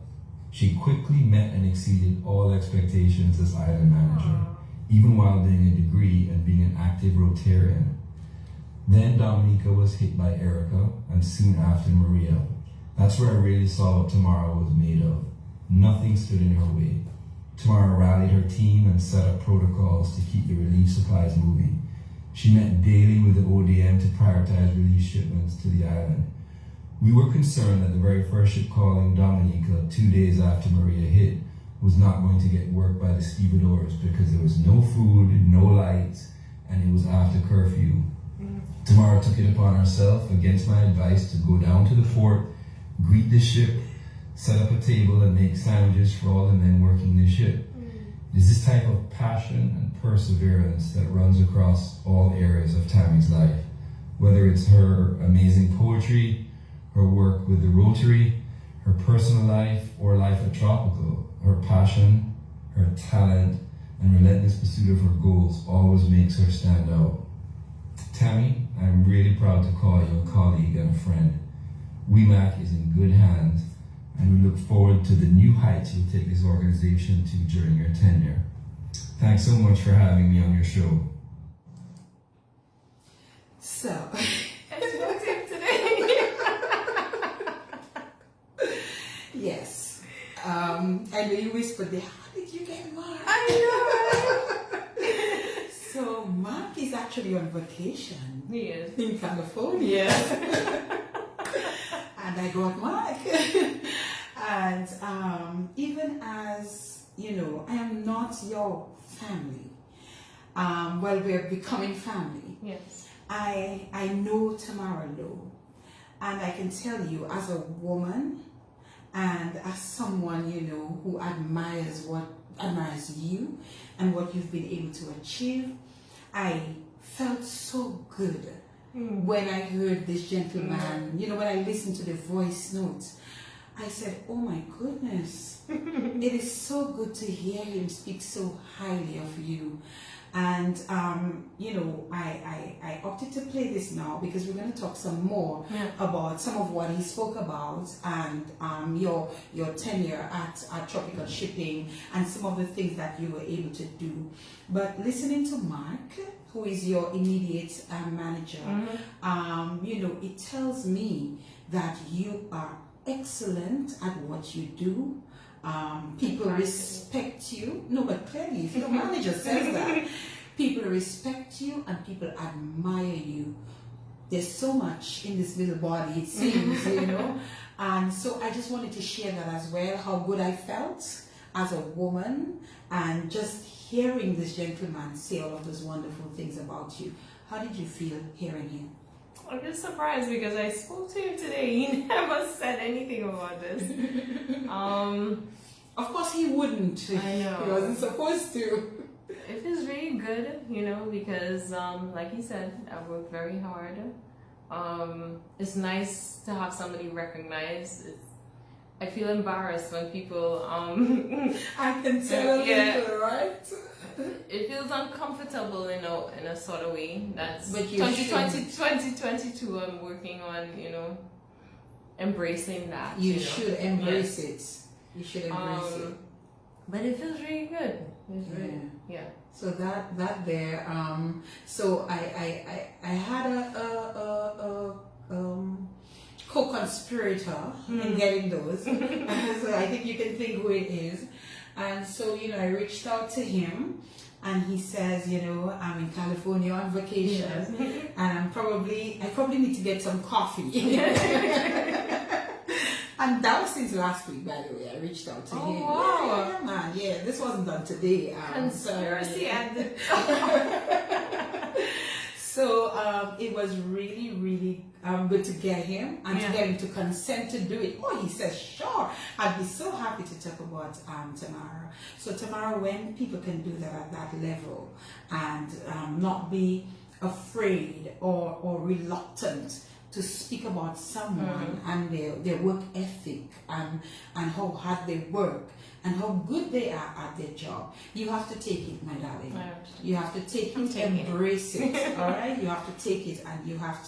She quickly met and exceeded all expectations as island manager, even while doing a degree and being an active Rotarian. Then Dominica was hit by Erica, and soon after Maria. That's where I really saw what Tamara was made of. Nothing stood in her way. Tamara rallied her team and set up protocols to keep the relief supplies moving. She met daily with the ODM to prioritize relief shipments to the island. We were concerned that the very first ship calling Dominica 2 days after Maria hit was not going to get work by the stevedores because there was no food, no lights, and it was after curfew. Tamara took it upon herself, against my advice, to go down to the port, greet the ship, set up a table and make sandwiches for all the men working the ship. It is this type of passion and perseverance that runs across all areas of Tammy's life, whether it's her amazing poetry, her work with the Rotary, her personal life, or life at Tropical. Her passion, her talent, and relentless pursuit of her goals always makes her stand out. Tammy, I'm really proud to call you a colleague and a friend. WIMAC is in good hands, and we look forward to the new heights you'll take this organization to during your tenure. Thanks so much for having me on your show. So, That's no tip today. yes. And you whispered there, how did you get Mark? I know. So, Mark is actually on vacation Yes. in California. And I got Mark. And even as, you know, I am not your family. Well, we're becoming family. Yes. I know Tamara Lowe, and I can tell you, as a woman and as someone, you know, who admires you and what you've been able to achieve, I felt so good when I heard this gentleman, you know, when I listened to the voice notes. I said, oh my goodness, it is so good to hear him speak so highly of you. And I opted to play this now because we're going to talk some more about some of what he spoke about and your tenure at Tropical Shipping and some of the things that you were able to do. But listening to Mark, who is your immediate manager, it tells me that you are excellent at what you do. People respect you. No, but clearly, if your manager says that, people respect you and people admire you. There's so much in this little body, it seems, And so I just wanted to share that as well, how good I felt as a woman, and just hearing this gentleman say all of those wonderful things about you. How did you feel hearing him? I'm just surprised because I spoke to him today. He never said anything about this. Of course he wouldn't. I know. He wasn't supposed to. It feels really good, because like he said, I worked very hard. It's nice to have somebody recognize. I feel embarrassed when people I can tell people, right? It feels uncomfortable, in a sort of way. That's but 2022 I'm working on, embracing that. You should embrace it. You should embrace it. But it feels really good. It's really, So that there. So I had a co-conspirator in getting those. So I think you can think who it is. And so, I reached out to him and he says, I'm in California on vacation and I probably need to get some coffee. And that was since last week, by the way. I reached out to him. Wow. Yeah, man. Yeah, this wasn't done today. Conspiracy and So it was really, really good to get him and to get him to consent to do it. Oh, he says, sure. I'd be so happy to talk about Tamara. So Tamara, when people can do that at that level and not be afraid or reluctant to speak about someone and their work ethic and how hard they work and how good they are at their job. You have to take it, my darling. You have to take it, embrace it. All right, you have to take it and you have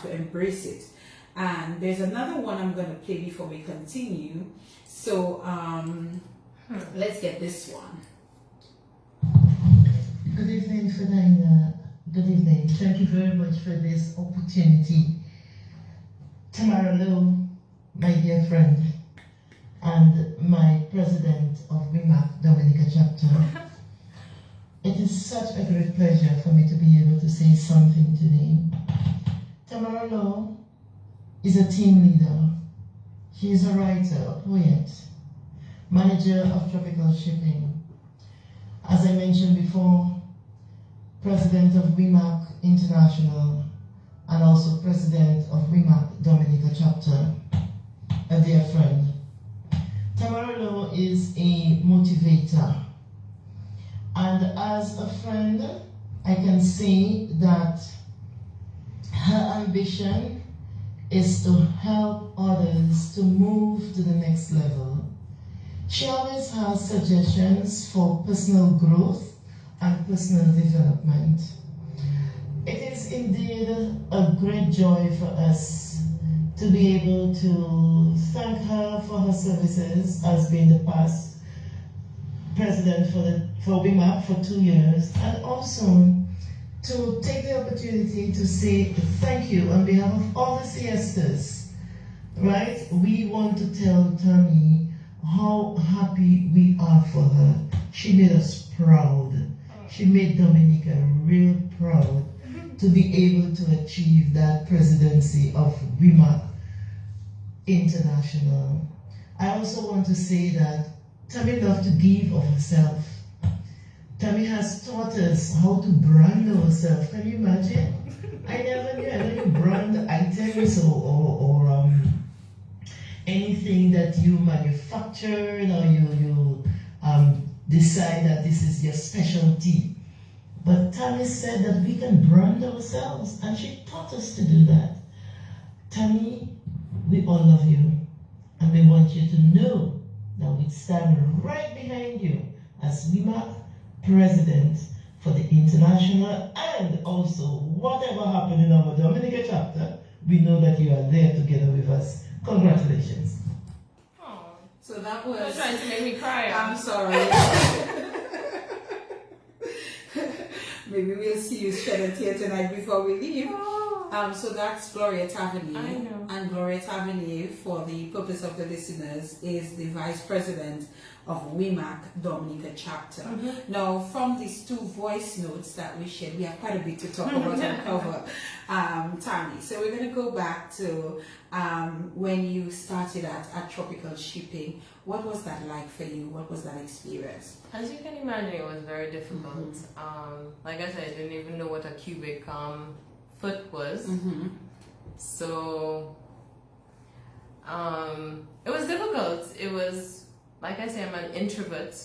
to embrace it. And there's another one I'm going to play before we continue. So let's get this one. Good evening, Ferdina. Good evening. Thank you very much for this opportunity. Tamara Lowe, my dear friend, and my president of WIMAC Dominica Chapter. It is such a great pleasure for me to be able to say something today. Tamara Lowe is a team leader. She is a writer, a poet, manager of Tropical Shipping. As I mentioned before, president of WIMAC International and also president of WIMAC Dominica Chapter, a dear friend. Tamara Lowe is a motivator, and as a friend I can say that her ambition is to help others to move to the next level. She always has suggestions for personal growth and personal development. It is indeed a great joy for us to be able to thank her for her services as being the past president for WIMAC for 2 years, and also to take the opportunity to say thank you on behalf of all the siestas. Right? We want to tell Tammy how happy we are for her. She made us proud. She made Dominica real proud to be able to achieve that presidency of WIMAC International. I also want to say that Tammy loved to give of herself. Tammy has taught us how to brand ourselves. Can you imagine? I never knew how to brand items or anything that you manufactured or you decide that this is your specialty. But Tammy said that we can brand ourselves, and she taught us to do that. Tammy, we all love you, and we want you to know that we stand right behind you as WIMAC president for the international, and also whatever happened in our Dominica chapter, we know that you are there together with us. Congratulations. Oh, So that you're was. trying to make me cry. I'm sorry. Maybe we'll see you shed a tear tonight before we leave. So that's Gloria Tavernier. I know. And Gloria Tavernier, for the purpose of the listeners, is the Vice President of WIMAC Dominica Chapter. Now, from these two voice notes that we shared, we have quite a bit to talk about and cover, Tammy. So we're going to go back to when you started at Tropical Shipping. What was that like for you? What was that experience? As you can imagine, it was very difficult. Like I said, I didn't even know what a cubic foot was. So it was difficult. It was, like I say, I'm an introvert.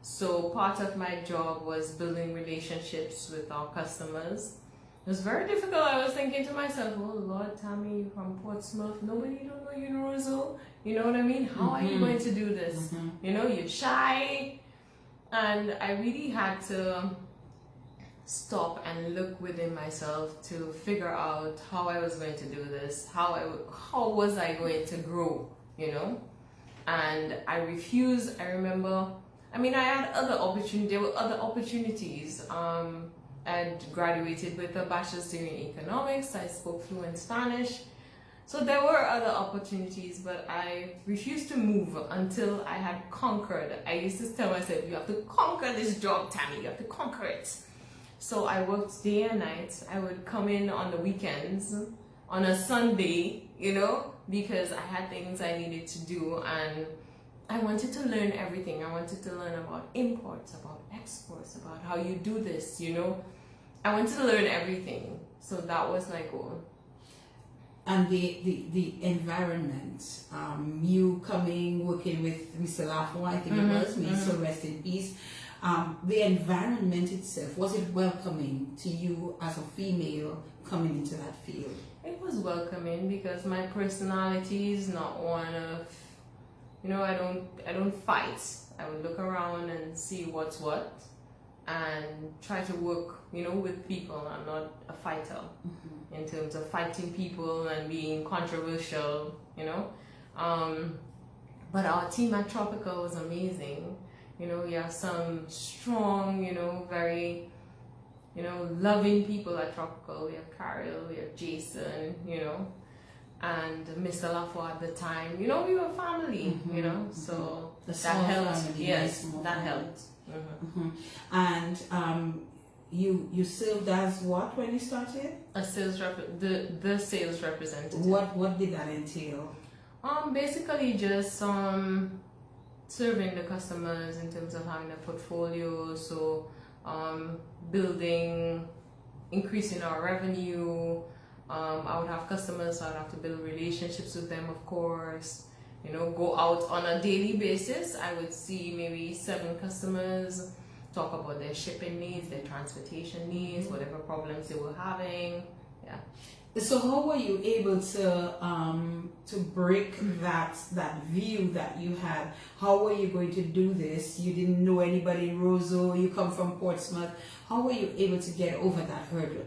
So part of my job was building relationships with our customers. It was very difficult. I was thinking to myself, oh Lord, Tammy, you're from Portsmouth. Nobody don't know you in Roseau. You know what I mean? How are you going to do this? You know, you're shy. And I really had to stop and look within myself to figure out how I was going to do this. How was I going to grow, you know? And I refused. I remember, I mean, I had other opportunities. There were other opportunities. I graduated with a bachelor's degree in economics. I spoke fluent Spanish. So there were other opportunities, but I refused to move until I had conquered. I used to tell myself, you have to conquer this job, Tammy. You have to conquer it. So I worked day and night. I would come in on the weekends, on a Sunday, you know, because I had things I needed to do, and I wanted to learn everything. I wanted to learn about imports, about exports, about how you do this, you know. I wanted to learn everything. So that was my goal. And the environment, you coming, working with Mr. Lafo, I think it was, may so rest in peace. The environment itself, was it welcoming to you as a female coming into that field? It was welcoming because my personality is not one of, you know, I don't fight. I would look around and see what's what and try to work, you know, with people. I'm not a fighter in terms of fighting people and being controversial, you know. But our team at Tropical was amazing. You know, we have some strong, you know, very, you know, loving people at Tropical. We have Carol, we have Jason, you know, and Mr. Lafo at the time. You know, we were family, you know, so that helped. Family, yes, nice that helped. And you served as what when you started? A sales the sales representative. What did that entail? Basically just serving the customers in terms of having a portfolio, so building, increasing our revenue. I would have customers, so I'd have to build relationships with them, of course. You know, go out on a daily basis. I would see maybe 7 customers, talk about their shipping needs, their transportation needs, whatever problems they were having. Yeah. So how were you able to break that view that you had? How were you going to do this? You didn't know anybody in Roseau, you come from Portsmouth. How were you able to get over that hurdle?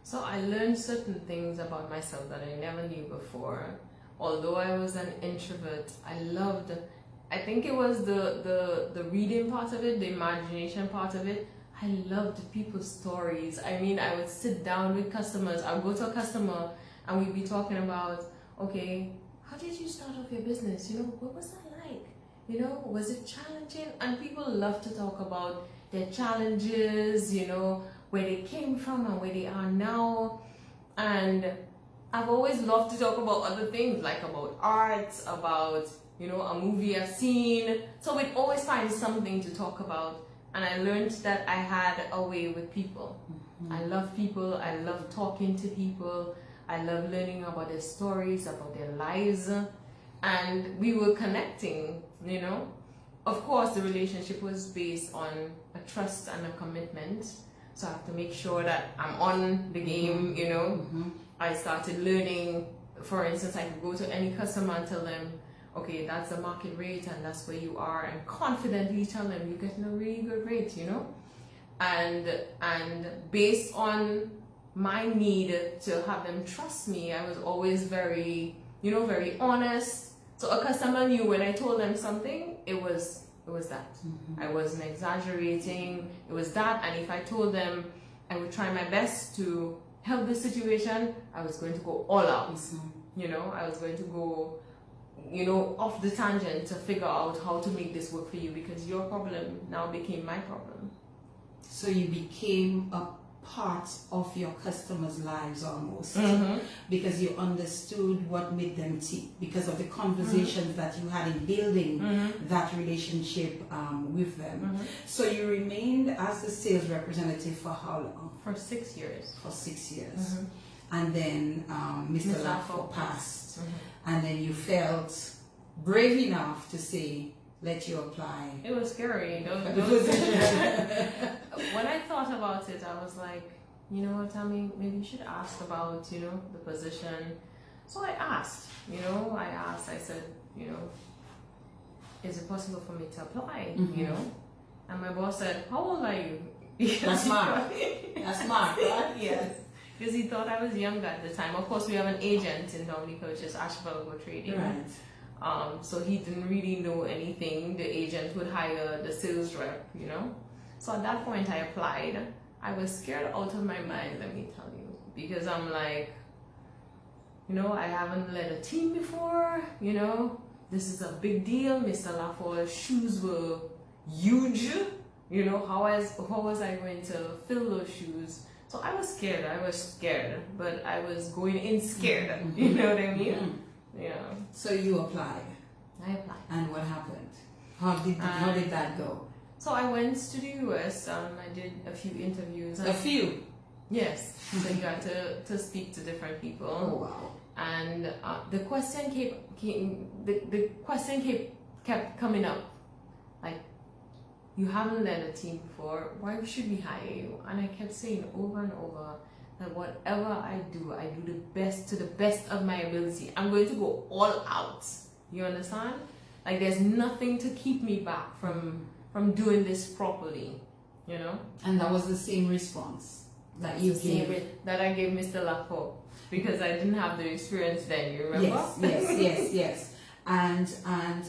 So I learned certain things about myself that I never knew before. Although I was an introvert, I think it was the reading part of it, the imagination part of it. I loved people's stories. I mean, I would sit down with customers. I would go to a customer and we'd be talking about, okay, how did you start off your business? You know, what was that like? You know, was it challenging? And people love to talk about their challenges, you know, where they came from and where they are now. And I've always loved to talk about other things, like about art, about, you know, a movie I've seen. So we'd always find something to talk about. And I learned that I had a way with people. I love people. I love talking to people. I love learning about their stories, about their lives. And we were connecting, you know. Of course, the relationship was based on a trust and a commitment. So I have to make sure that I'm on the game, you know. I started learning, for instance, I could go to any customer and tell them, okay, that's the market rate and that's where you are, and confidently tell them you're getting a really good rate, you know. And based on my need to have them trust me, I was always very, you know, very honest. So a customer knew when I told them something, it was that. I wasn't exaggerating. It was that. And if I told them I would try my best to help the situation, I was going to go all out. You know, I was going to go, you know, off the tangent to figure out how to make this work for you, because your problem now became my problem. So you became a part of your customers' lives almost, because you understood what made them tick, because of the conversations that you had in building that relationship with them. So you remained as the sales representative for how long? For 6 years. For 6 years. And then Mr. Lafo passed. And then you felt brave enough to say, let you apply. It was scary. When I thought about it, I was like, you know what, Tammy, maybe you should ask about, you know, the position. So I asked, I said, you know, is it possible for me to apply, you know? And my boss said, how old are you? That's smart. That's smart, right? Yes. Because he thought I was younger at the time. Of course, we have an agent in Dominica, which is Ashvalgo Trading. Right. So he didn't really know anything. The agent would hire the sales rep, you know. So at that point, I applied. I was scared out of my mind, let me tell you, because I'm like, you know, I haven't led a team before, you know. This is a big deal. Mr. Lafo's shoes were huge, you know. How was I going to fill those shoes? So I was scared, but I was going in scared, you know what I mean? Yeah. So you applied. I applied. And what happened? How did that go? So I went to the US. I did a few interviews. A few? Yes. So you got to speak to different people. Oh wow. And the question kept coming up, like, you haven't led a team before, why should we hire you? And I kept saying over and over that whatever I do the best to the best of my ability. I'm going to go all out. You understand? Like, there's nothing to keep me back from doing this properly, you know? And that was the same response that you gave? That I gave Mr. Lapo, because I didn't have the experience then, you remember? Yes. And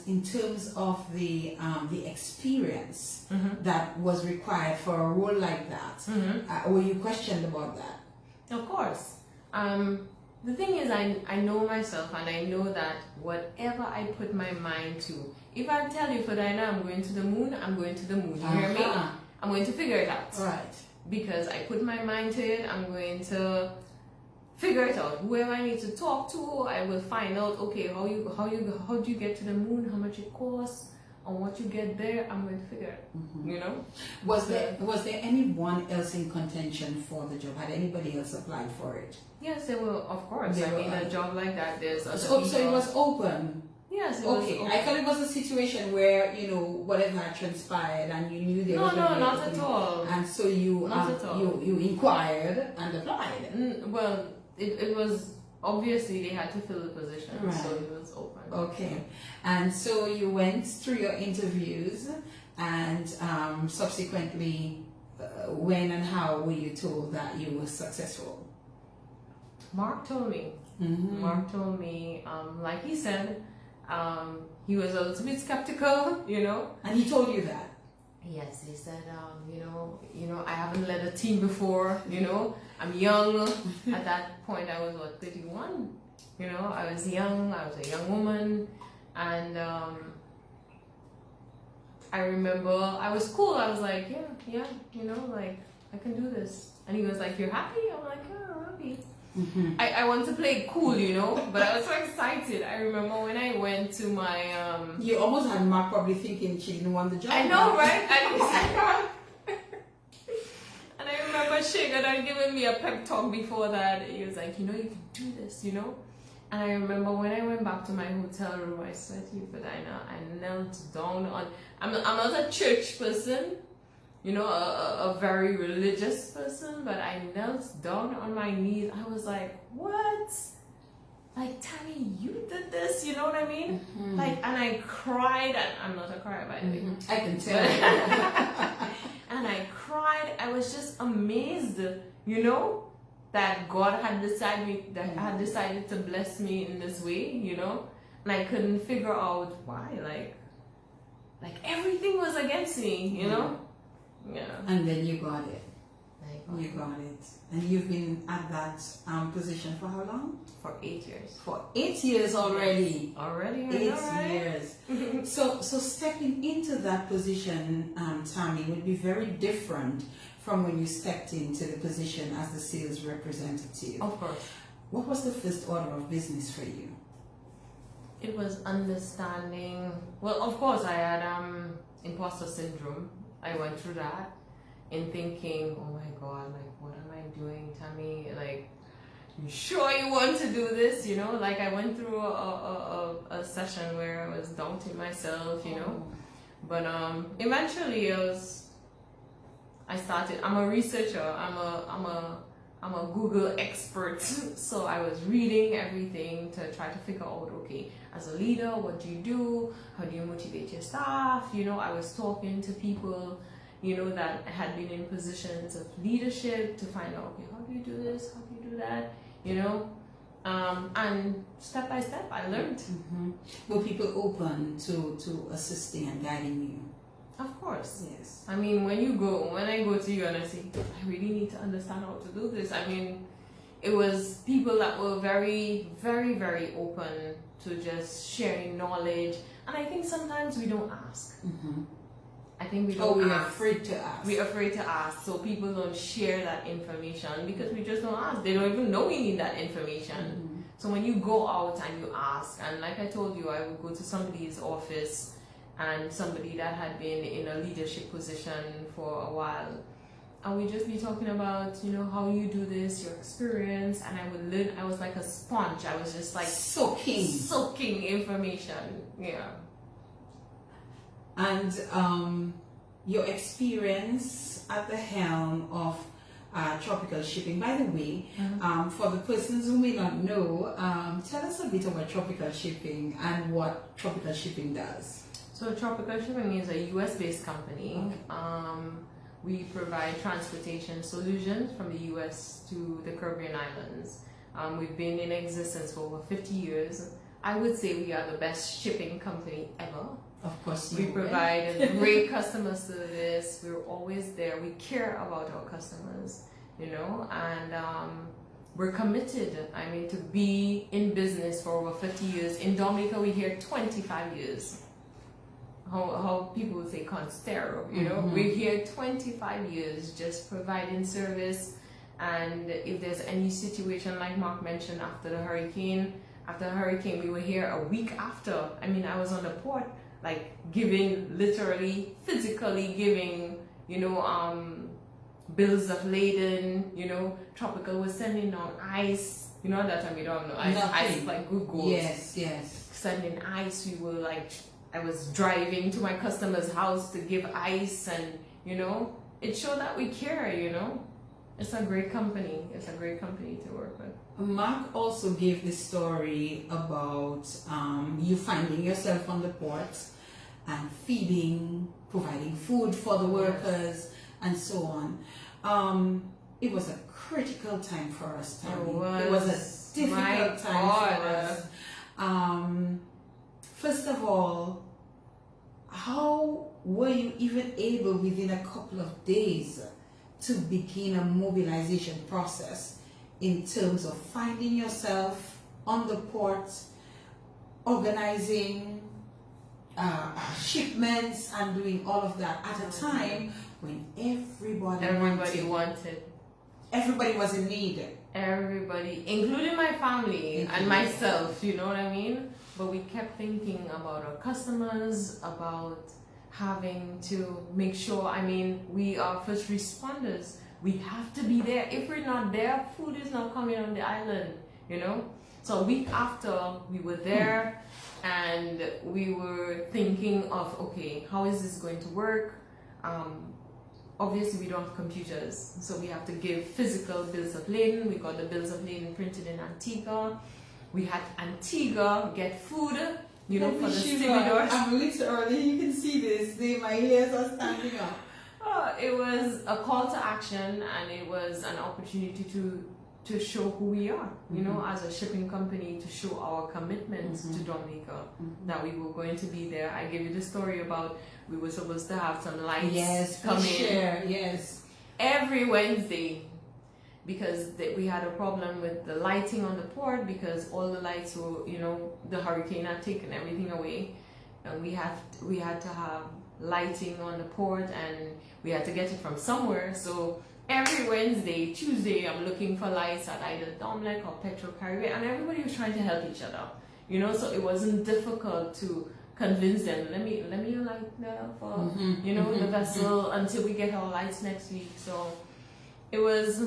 in terms of the experience that was required for a role like that, were you questioned about that? Of course. The thing is, I know myself, and I know that whatever I put my mind to, if I tell you, Ferdina, I'm going to the moon, I'm going to the moon. You hear me? I'm going to figure it out. Right. Because I put my mind to it, I'm going to figure it out. Whoever I need to talk to, I will find out, okay, how do you get to the moon, how much it costs, and what you get there, I'm going to figure it. You know? Was there anyone else in contention for the job? Had anybody else applied for it? Yes, there were, of course. A job like that, there's other so people. So it was open. Yes, it was okay. open. I thought it was a situation where, you know, whatever had transpired and you knew there was No, not at all. And so you you inquired and applied. Well, it was obviously they had to fill the position, right. So it was open. Okay, and so you went through your interviews, and subsequently, when and how were you told that you were successful? Mark told me. Mark told me, like he said, he was a little bit skeptical, you know. And he told you that? Yes, he said, you know, I haven't led a team before, you know. I'm young. At that point, I was, 31? You know, I was young. I was a young woman. And I remember I was cool. I was like, yeah, you know, like, I can do this. And he was like, you're happy? I'm like, yeah, I'm happy. I want to play it cool, you know, but I was so excited. I remember when I went to my... You almost had Mark probably thinking she didn't want the job. I know, right? And I remember Shagan had given me a pep talk before that. He was like, you know, you can do this, you know. And I remember when I went back to my hotel room, I swear to you, Ferdina, I knelt down on... I'm not a church person, you know, a very religious person, but I knelt down on my knees. I was like, what? Like, Tammy, you did this? this? You know what I mean? Like, and I cried, and I'm not a crier, by the way. I can tell. And I cried. I was just amazed, you know, that God had decided to bless me in this way, you know, and I couldn't figure out why. Like everything was against me, you know. Yeah. And then you got it. You got it. And you've been at that position for how long? For 8 years. For 8 years already. Already, I 8 know, right? years. So stepping into that position, Tammy, would be very different from when you stepped into the position as the sales representative. Of course. What was the first order of business for you? It was understanding. Well, of course, I had impostor syndrome. I went through that in thinking, oh my God, like, what am I doing, Tammy? Like, you sure you want to do this? You know, like I went through a session where I was doubting myself, you know. But eventually I started. I'm a researcher. I'm a Google expert. So I was reading everything to try to figure out, okay, as a leader, what do you do? How do you motivate your staff? You know, I was talking to people, you know, that had been in positions of leadership to find out, okay, how do you do this? How do you do that? You know, and step by step, I learned. Were people open to assisting and guiding you? Of course. Yes. I mean, when I go to you and I say, I really need to understand how to do this. I mean, it was people that were very, very, very open to just sharing knowledge. And I think sometimes we don't ask. I think we don't we're ask. afraid to ask. We're afraid to ask, so people don't share that information because we just don't ask. They don't even know we need that information. So when you go out and you ask, and like I told you, I would go to somebody's office and somebody that had been in a leadership position for a while, and we'd just be talking about, you know, how you do this, your experience, and I would learn. I was like a sponge. I was just like soaking information. Yeah. And your experience at the helm of tropical shipping. By the way, for the persons who may not know, tell us a bit about tropical shipping and what tropical shipping does. So Tropical Shipping is a US-based company. We provide transportation solutions from the US to the Caribbean islands. We've been in existence for over 50 years. I would say we are the best shipping company ever. Of course, we provide a great customer service. We're always there. We care about our customers, you know, and we're committed. I mean, to be in business for over 50 years. In Dominica, we're here 25 years. How people would say constero, you know, we're here 25 years just providing service. And if there's any situation like Mark mentioned after the hurricane, we were here a week after. I mean, I was on the port, like giving, literally, physically giving, you know, bills of lading, you know. Tropical was sending down ice, you know, that time we don't know ice like good goals. Yes. Sending ice, we were like, I was driving to my customer's house to give ice, and you know, it showed that we care, you know. It's a great company. It's a great company to work with. Mark also gave the story about you finding yourself on the port and feeding, providing food for the workers, and so on. It was a critical time for us, Tammy. It was a difficult time for us. First of all, how were you even able within a couple of days to begin a mobilization process in terms of finding yourself on the port, organizing shipments and doing all of that at a time when everybody wanted. Everybody was in need. Everybody, including my family and myself, you know what I mean? But we kept thinking about our customers, about having to make sure, I mean, we are first responders. We have to be there. If we're not there, food is not coming on the island, you know? So a week after we were there, and we were thinking of, okay, how is this going to work? Obviously we don't have computers, so we have to give physical bills of lading. We got the bills of lading printed in Antigua, We had Antigua get food, you know, for the Shiva, stevedores. I'm literally, you can see this, my hairs are standing up. It was a call to action, and it was an opportunity to show who we are, you know, as a shipping company, to show our commitment to Dominica, that we were going to be there. I gave you the story about we were supposed to have some lights come in. Yes. Every Wednesday, because we had a problem with the lighting on the port, because all the lights were, you know, the hurricane had taken everything away, and we had to have lighting on the port, and we had to get it from somewhere. So every Wednesday, Tuesday, I'm looking for lights at either Dominica or Petro Caribbean, and everybody was trying to help each other, you know. So it wasn't difficult to convince them. Let me light for you know the vessel until we get our lights next week. So it was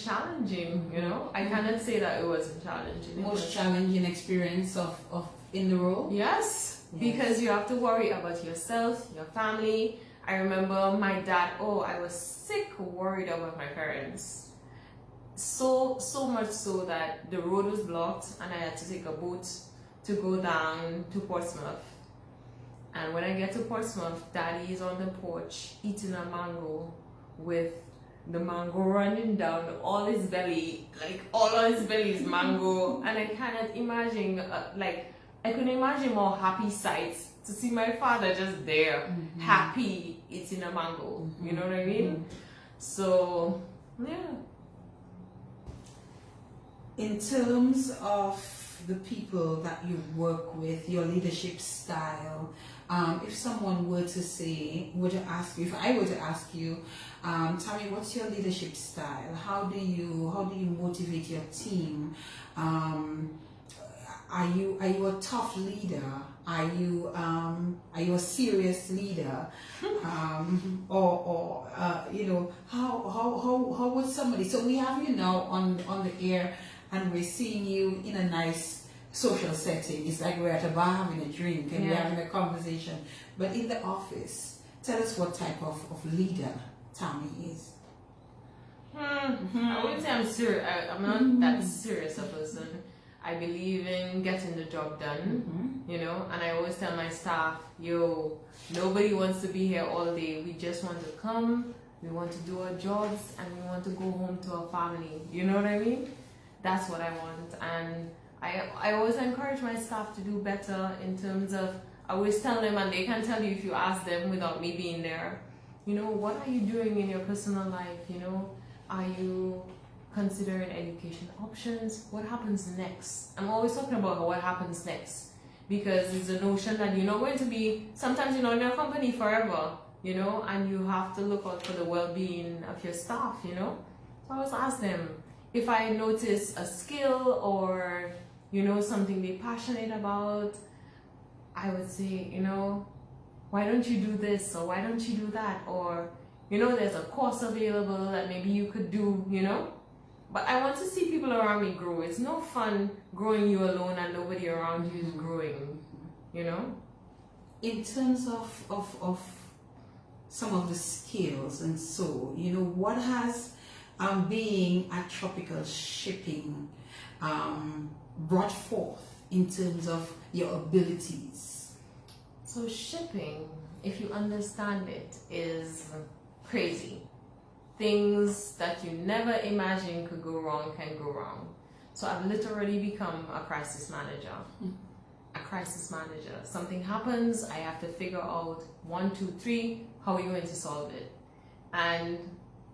challenging, you know. I cannot say that it wasn't challenging. Most challenging experience of in the role. Yes, because you have to worry about yourself, your family. I remember my dad, I was sick, worried about my parents. So much so that the road was blocked and I had to take a boat to go down to Portsmouth. And when I get to Portsmouth, Daddy is on the porch eating a mango with the mango running down all his belly, like all of his belly is mango. And I cannot imagine, I couldn't imagine more happy sights to see my father just there, happy eating a mango. You know what I mean? So, yeah. In terms of the people that you work with, your leadership style, if someone were to say, if I were to ask you, Tammy, what's your leadership style? How do you motivate your team? Are you a tough leader? Are you a serious leader? Or you know, how would somebody? So we have you now on the air, and we're seeing you in a nice social setting. It's like we're at a bar having a drink and we're having a conversation. But in the office, tell us what type of leader Tammy is. I wouldn't say I'm serious. I'm not that serious a person. I believe in getting the job done, you know, and I always tell my staff, nobody wants to be here all day. We just want to come, we want to do our jobs, and we want to go home to our family. You know what I mean? That's what I want. And I always encourage my staff to do better in terms of, I always tell them, and they can tell you if you ask them without me being there, you know, what are you doing in your personal life? You know, are you considering education options? What happens next? I'm always talking about what happens next, because it's a notion that you're not going to be, sometimes you're not in your company forever, you know, and you have to look out for the well-being of your staff, you know. So I always ask them, if I notice a skill or, you know, something they're passionate about, I would say, you know, why don't you do this, or why don't you do that, or, you know, there's a course available that maybe you could do, you know. But I want to see people around me grow. It's no fun growing you alone and nobody around you is growing, you know? In terms of some of the skills and so, you know, what has being at Tropical Shipping brought forth in terms of your abilities? So shipping, if you understand it, is crazy. Things that you never imagined could go wrong can go wrong. So I've literally become a crisis manager. A crisis manager. Something happens, I have to figure out 1, 2, 3, how are you going to solve it? And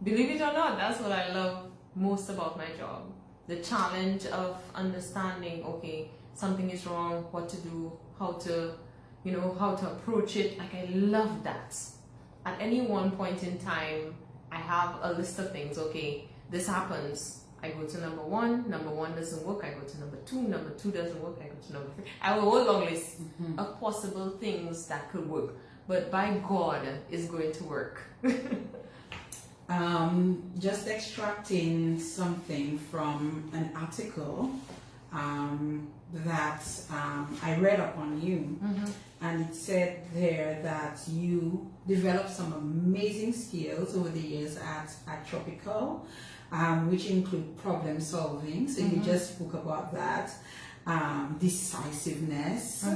believe it or not, that's what I love most about my job. The challenge of understanding, okay, something is wrong, what to do, how to, you know, how to approach it. Like, I love that. At any one point in time, I have a list of things. Okay, this happens, I go to number 1 doesn't work, I go to number 2 doesn't work, I go to number 3. I have a whole long list of possible things that could work, but by God, it's going to work. Just extracting something from an article that I read up on you, and it said there that you developed some amazing skills over the years at Tropical. which include problem solving. So you just spoke about that. Decisiveness,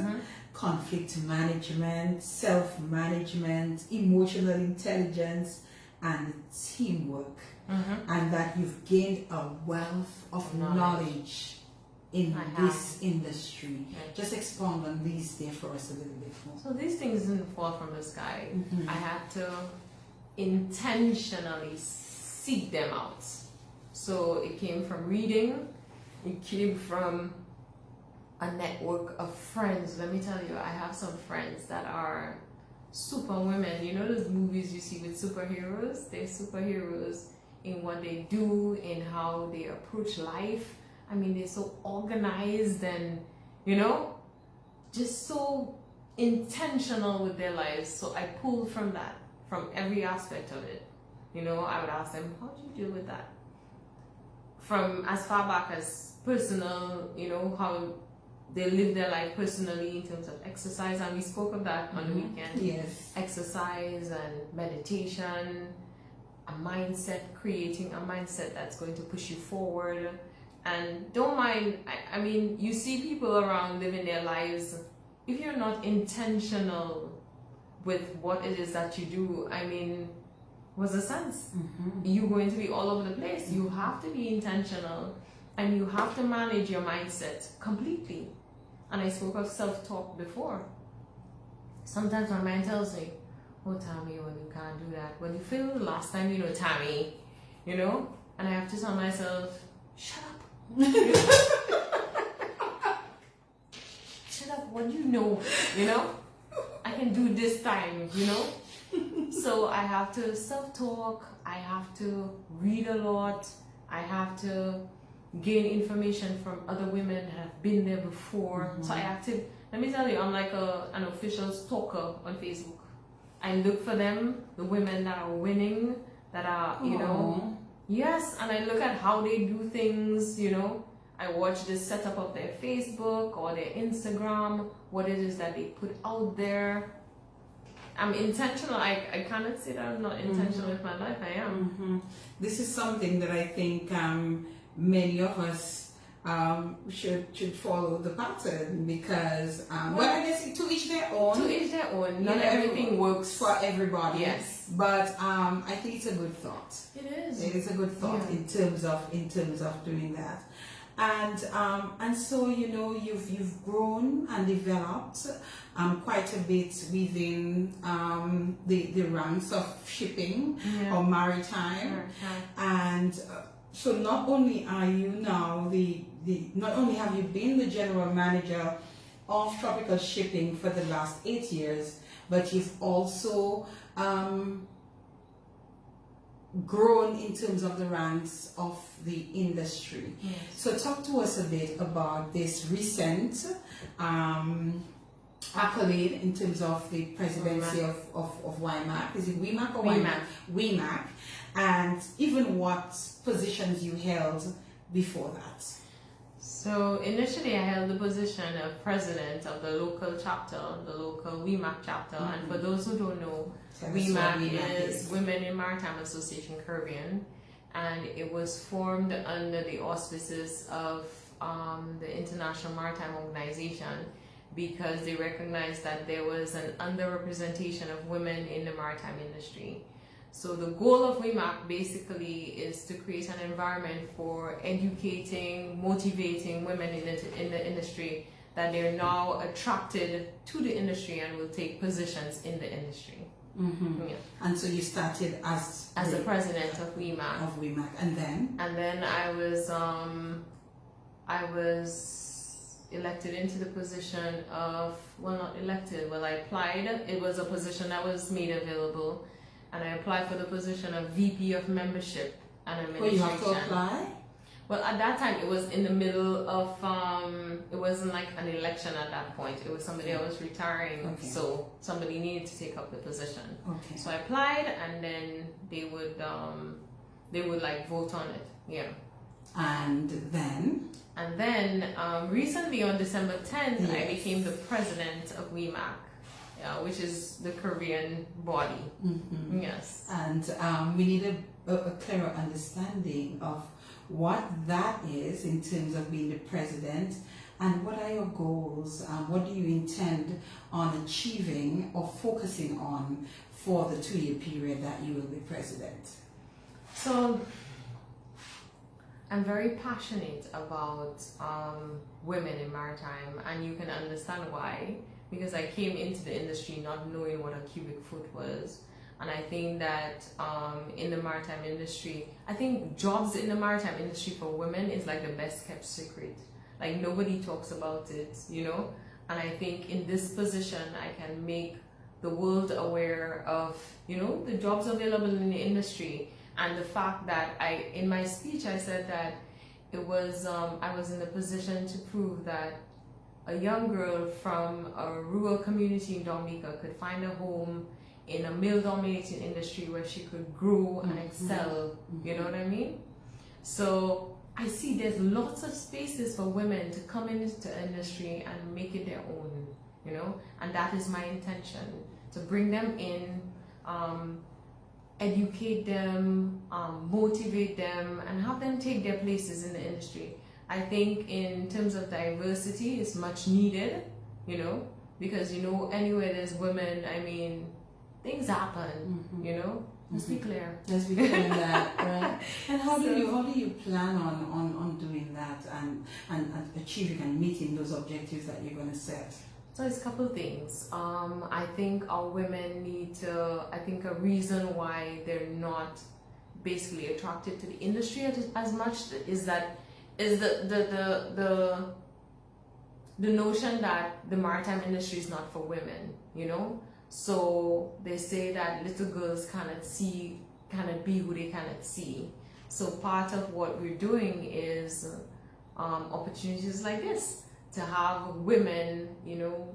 conflict management, self-management, emotional intelligence, and teamwork. And that you've gained a wealth of knowledge in this industry. Just expound on these there for us a little bit more. So these things didn't fall from the sky. I had to intentionally seek them out. So it came from reading, it came from a network of friends. Let me tell you, I have some friends that are super women. You know those movies you see with superheroes? They're superheroes in what they do, in how they approach life. I mean, they're so organized and, you know, just so intentional with their lives. So I pulled from that, from every aspect of it. You know, I would ask them, how do you deal with that? From as far back as personal, you know, how they live their life personally in terms of exercise. And we spoke of that on the weekend. Yes. Exercise and meditation, a mindset, creating a mindset that's going to push you forward. And don't mind, I mean, you see people around living their lives. If you're not intentional with what it is that you do, I mean, what's the sense? You're going to be all over the place. You have to be intentional and you have to manage your mindset completely. And I spoke of self-talk before. Sometimes my mind tells me, oh, Tammy, well, you can't do that. Well, you feel the last time, you know, Tammy, you know? And I have to tell myself, shut up. Shut up, what do you know? You know? I can do this time, you know? So I have to self-talk, I have to read a lot, I have to gain information from other women that have been there before. So I have to, let me tell you, I'm like an official stalker on Facebook. I look for them, the women that are winning, that are, you know, yes, and I look at how they do things, you know. I watch the setup of their Facebook or their Instagram, what it is that they put out there. I'm intentional. I cannot say that I'm not intentional with my life. I am. This is something that I think many of us should follow the pattern because, well, I guess to each their own. To each their own. Not everything works for everybody. Yes. But I think it's a good thought. It is. It is a good thought in terms of doing that. And so, you know, you've grown and developed quite a bit within the ranks of shipping or maritime. And so not only are you now not only have you been the general manager of tropical shipping for the last 8 years, but you've also grown in terms of the ranks of the industry. Yes. So talk to us a bit about this recent accolade in terms of the presidency of WIMAC. Is it WIMAC or WIMAC? WIMAC. And even what positions you held before that. So initially I held the position of president of the local chapter, the local WIMAC chapter. And for those who don't know, WIMAC is Women in Maritime Association Caribbean, and it was formed under the auspices of the International Maritime Organization because they recognized that there was an underrepresentation of women in the maritime industry. So the goal of WIMAC basically is to create an environment for educating, motivating women in the industry that they're now attracted to the industry and will take positions in the industry. Yeah. And so you started as the president of WIMAC. And then I was elected into the position of, well, not elected, well, I applied. It was a position that was made available, and I applied for the position of VP of Membership and Administration. Well, you have to apply? Well, at that time, it was in the middle of, it wasn't like an election at that point. It was somebody that was retiring, so somebody needed to take up the position. So I applied, and then they would like vote on it, yeah. And then, recently on December 10th, I became the president of WIMAC, which is the Caribbean body. Yes. And we need a a clearer understanding of what that is in terms of being the president, and what are your goals? What do you intend on achieving or focusing on for the 2-year period that you will be president? So, I'm very passionate about women in maritime, and you can understand why, because I came into the industry not knowing what a cubic foot was. And I think that in the maritime industry, I think jobs in the maritime industry for women is like the best kept secret. Like nobody talks about it, you know? And I think in this position, I can make the world aware of, you know, the jobs available in the industry. And the fact that in my speech, I said that it was, I was in the position to prove that a young girl from a rural community in Dominica could find a home in a male-dominated industry where she could grow and excel, you know what I mean? So I see there's lots of spaces for women to come into the industry and make it their own, you know? And that is my intention, to bring them in, educate them, motivate them, and have them take their places in the industry. I think in terms of diversity, it's much needed, you know, because, you know, anywhere there's women, I mean, things happen, you know. Let's be clear. Let's be clear on that, right? And how do you plan on doing that and achieving and meeting those objectives that you're going to set? So it's a couple of things. I think our women need to, I think a reason why they're not basically attracted to the industry as much is the notion that the maritime industry is not for women, you know? So they say that little girls cannot be who they cannot see. So part of what we're doing is opportunities like this, to have women, you know,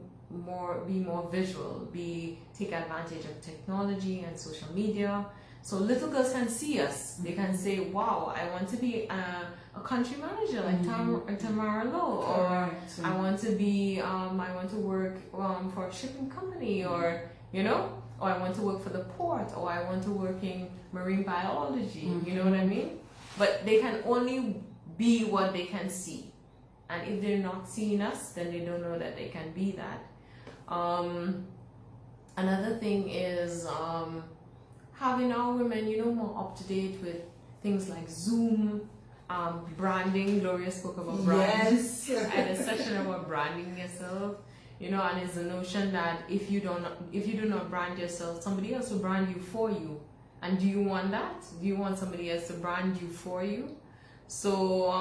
be more visual, take advantage of technology and social media. So little girls can see us. They can say, wow, I want to be a country manager like Tamara Lowe, or I want to be, I want to work for a shipping company, or, you know, or I want to work for the port, or I want to work in marine biology, you know what I mean? But they can only be what they can see. And if they're not seeing us, then they don't know that they can be that. Another thing is having our women, you know, more up to date with things like Zoom, branding. Gloria spoke about branding. Yes. I had a session about branding yourself, you know, and it's the notion that if you do not brand yourself, somebody else will brand you for you. And do you want that? Do you want somebody else to brand you for you? So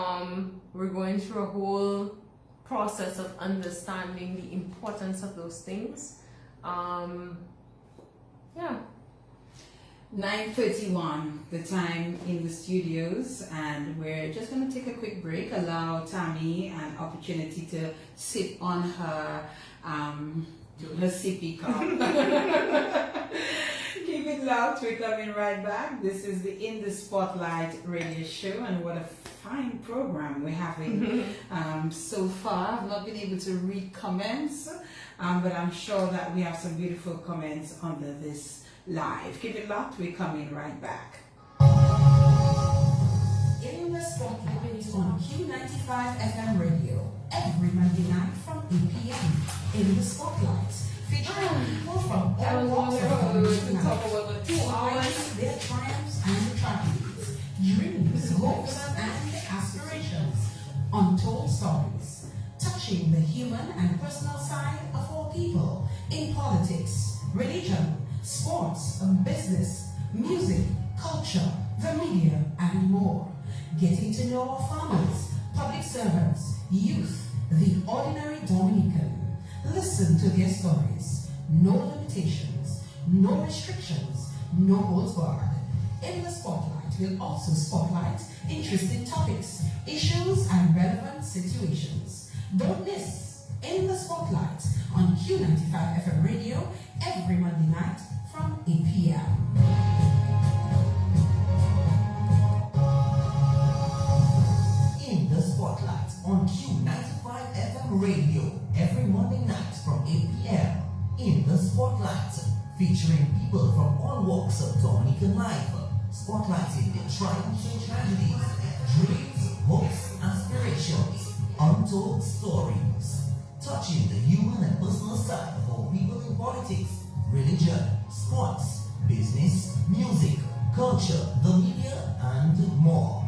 we're going through a whole process of understanding the importance of those things. Yeah. 9:31, the time in the studios, and we're just going to take a quick break. Allow Tammy an opportunity to sip on her sippy cup. Keep it loud, we're coming right back. This is the In the Spotlight radio show, and what a fine program we're having so far. I've not been able to read comments, but I'm sure that we have some beautiful comments under this live. Keep it locked, we're coming right back. In the Spotlight on Q95 FM radio every Monday night from 8 p.m. In the Spotlight, featuring people from all walks of life, celebrating their triumphs and tragedies, dreams, hopes, and aspirations, untold stories, touching the human and personal side of all people in politics, religion, sports, business, music, culture, the media, and more. Getting to know our farmers, public servants, youth, the ordinary Dominican. Listen to their stories. No limitations, no restrictions, no holds barred. In the Spotlight will also spotlight interesting topics, issues, and relevant situations. Don't miss In the Spotlight on Q95 FM radio every Monday night from 8 p.m. In the Spotlight on Q95 FM radio every Monday night from 8 p.m. In the Spotlight, featuring people from all walks of Dominican life, spotlighting their triumphs and tragedies, dreams, hopes, aspirations, untold stories, touching the human and personal side of our people in politics, religion, sports, business, music, culture, the media, and more.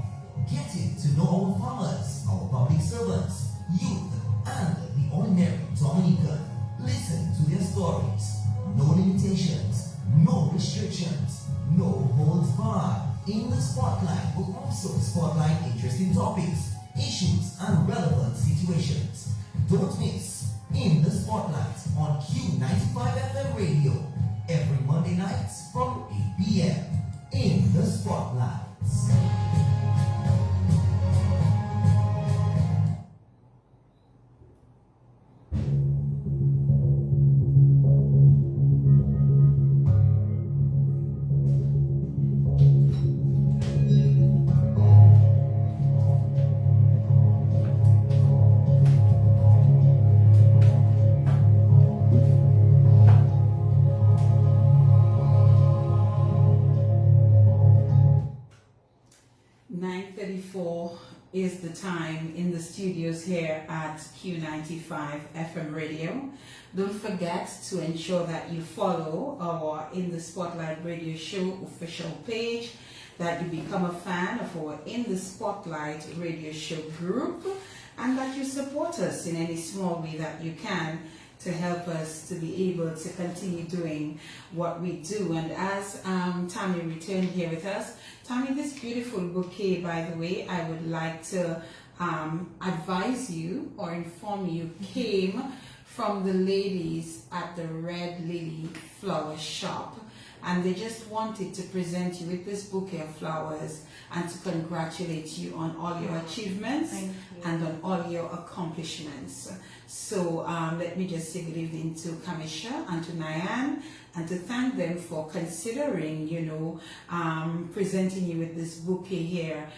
Getting to know our farmers, our public servants, youth, and the ordinary Dominican. Listen to their stories. No limitations, no restrictions, no holds barred. In the Spotlight will also spotlight interesting topics, issues, and relevant situations. Don't miss In the Spotlight on Q95 FM radio every Monday nights from 8 p.m. In the Spotlight. Is the time in the studios here at Q95 FM radio. Don't forget to ensure that you follow our In the Spotlight radio show official page, that you become a fan of our In the Spotlight radio show group, and that you support us in any small way that you can to help us to be able to continue doing what we do. And as Tammy returned here with us, Tammy, this beautiful bouquet, by the way, I would like to advise you or inform you, came from the ladies at the Red Lily Flower Shop. And they just wanted to present you with this bouquet of flowers and to congratulate you on all your achievements and on all your accomplishments. So let me just say good evening to Kamisha and to Nyan, and to thank them for considering, presenting you with this bouquet here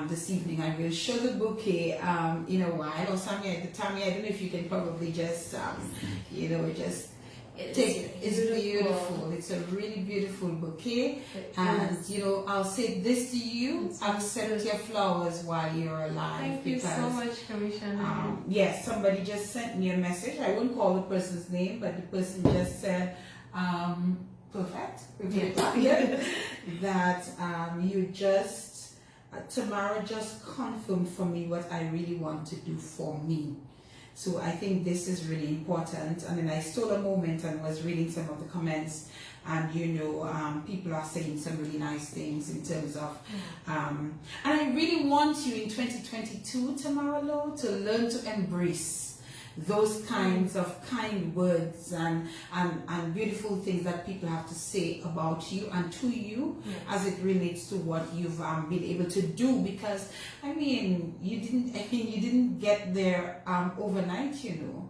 this evening. I will show the bouquet in a while. Or Tammy, I don't know if you can probably just, it's beautiful. It's a really beautiful bouquet, and I'll say this to you: accept your flowers while you're alive. Thank you so much, Commissioner. Yes, somebody just sent me a message. I won't call the person's name, but the person just said, perfect. That you just, Tamara just confirmed for me what I really want to do for me. So I think this is really important. And then I stole a moment and was reading some of the comments, and people are saying some really nice things in terms of, and I really want you in 2022, Tamara Lowe, to learn to embrace those kinds of kind words and beautiful things that people have to say about you and to you, as it relates to what you've been able to do. Because you didn't get there overnight. You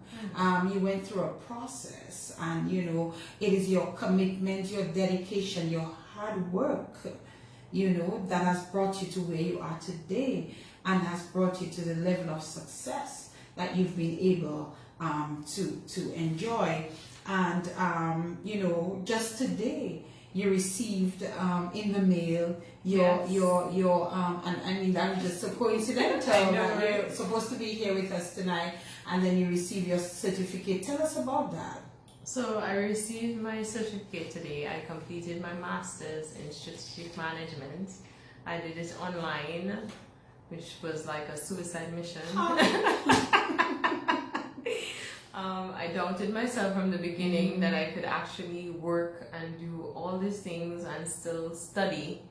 went through a process, and it is your commitment, your dedication, your hard work, that has brought you to where you are today, and has brought you to the level of success that you've been able to enjoy. And just today you received in the mail your and that was just so coincidental that you're supposed to be here with us tonight, and then you received your certificate. Tell us about that. So I received my certificate today. I completed my master's in strategic management. I did it online, which was like a suicide mission. I doubted myself from the beginning that I could actually work and do all these things and still study.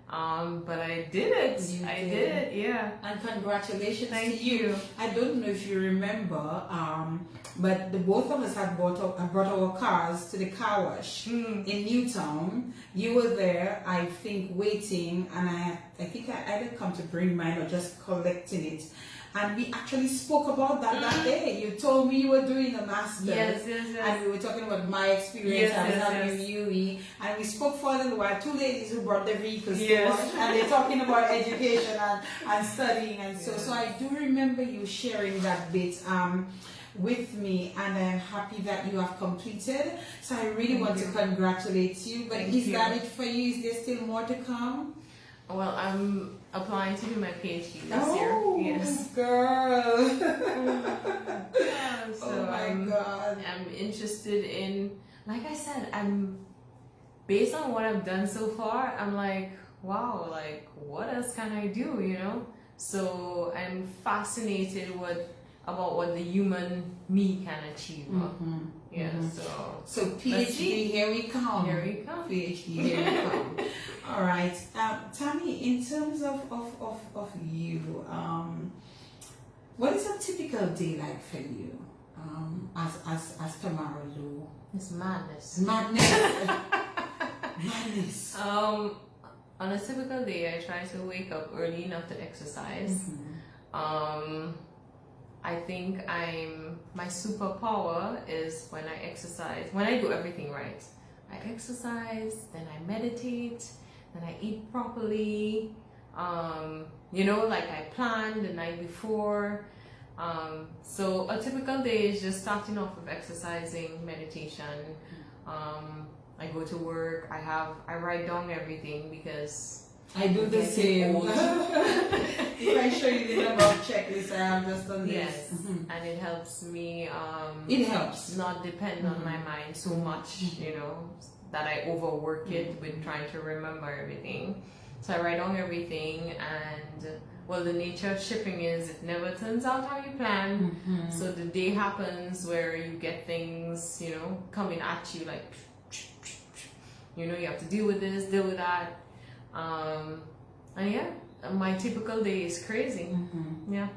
But I did it. I did it, yeah. And congratulations to you. I don't know if you remember, but the both of us had brought our cars to the car wash in Newtown. You were there, I think, waiting, and I think I either come to bring mine or just collecting it. and we actually spoke about that day. You told me you were doing a master's. Yes. And we were talking about my experience. I was having a UE, and we spoke for a little while. Two ladies who brought their vehicles to us, and they're talking about education and studying, and so I do remember you sharing that bit with me, and I'm happy that you have completed. So I really want to congratulate you. But is that it for you? Is there still more to come? Well, I'm applying to do my PhD this year. Yes, girl. So oh my God. I'm interested in, like I said, based on what I've done so far, I'm like, wow, like what else can I do, you know? So I'm fascinated about what the human me can achieve. So PhD, here we come. PhD, here we come. All right, Tammy, in terms of you, what is a typical day like for you, as Tamara Lowe? It's madness. Madness. On a typical day, I try to wake up early enough to exercise. I think my superpower is when I exercise, when I do everything right. I exercise, then I meditate, then I eat properly, like I planned the night before. So a typical day is just starting off with exercising, meditation. I go to work, I write down everything because I do the same. If I show you the number of checklists I have just on this. Yes, and it helps me. It helps not depend on my mind so much, that I overwork it with trying to remember everything. So I write down everything, and well, the nature of shipping is it never turns out how you plan. So the day happens where you get things, coming at you like, you have to deal with this, deal with that. And yeah, my typical day is crazy. Yeah.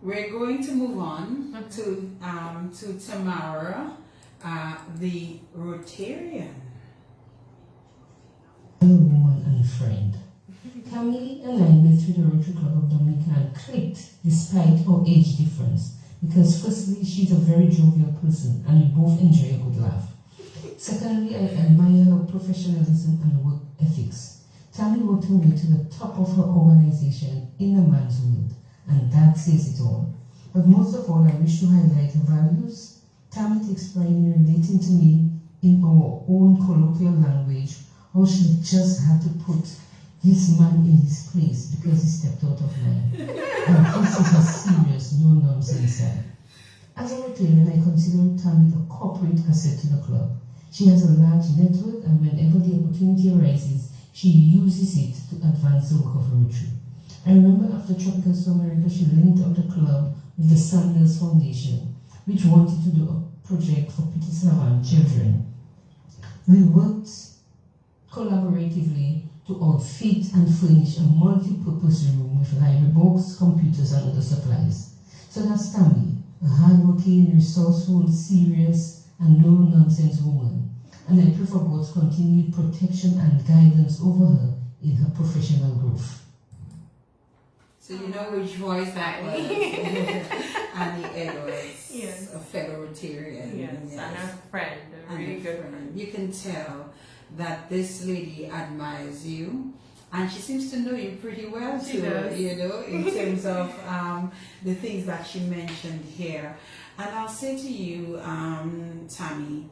We're going to move on to Tamara, the Rotarian. I'm a woman and a friend. Camille and I met through the Rotary Club of Dominica and clicked despite our age difference, because firstly, she's a very jovial person and we both enjoy a good laugh. Secondly, I admire her professionalism and work ethics. Tammy worked her way to the top of her organization in a man's world, and that says it all. But most of all, I wish to highlight her values. Tammy takes pride in relating to me in our own colloquial language, how she just had to put this man in his place because he stepped out of line. And this is a serious, no-nonsense side. As a Rotarian, I consider Tammy a corporate asset to the club. She has a large network, and whenever the opportunity arises, she uses it to advance the work of Rotary. I remember after Tropical Storm America, she linked up the club with the Sanders Foundation, which wanted to do a project for Petit Savant children. We worked collaboratively to outfit and furnish a multi-purpose room with library books, computers, and other supplies. So that's Tammy, a hardworking, resourceful, serious, and no-nonsense woman. And I pray for God's continued protection and guidance over her in her professional growth. So you know which voice that was. Annie Edwards, yes. A fellow Rotarian. Yes, and a friend, a really good friend. You can tell that this lady admires you, and she seems to know you pretty well too, in terms of the things that she mentioned here. And I'll say to you, Tammy,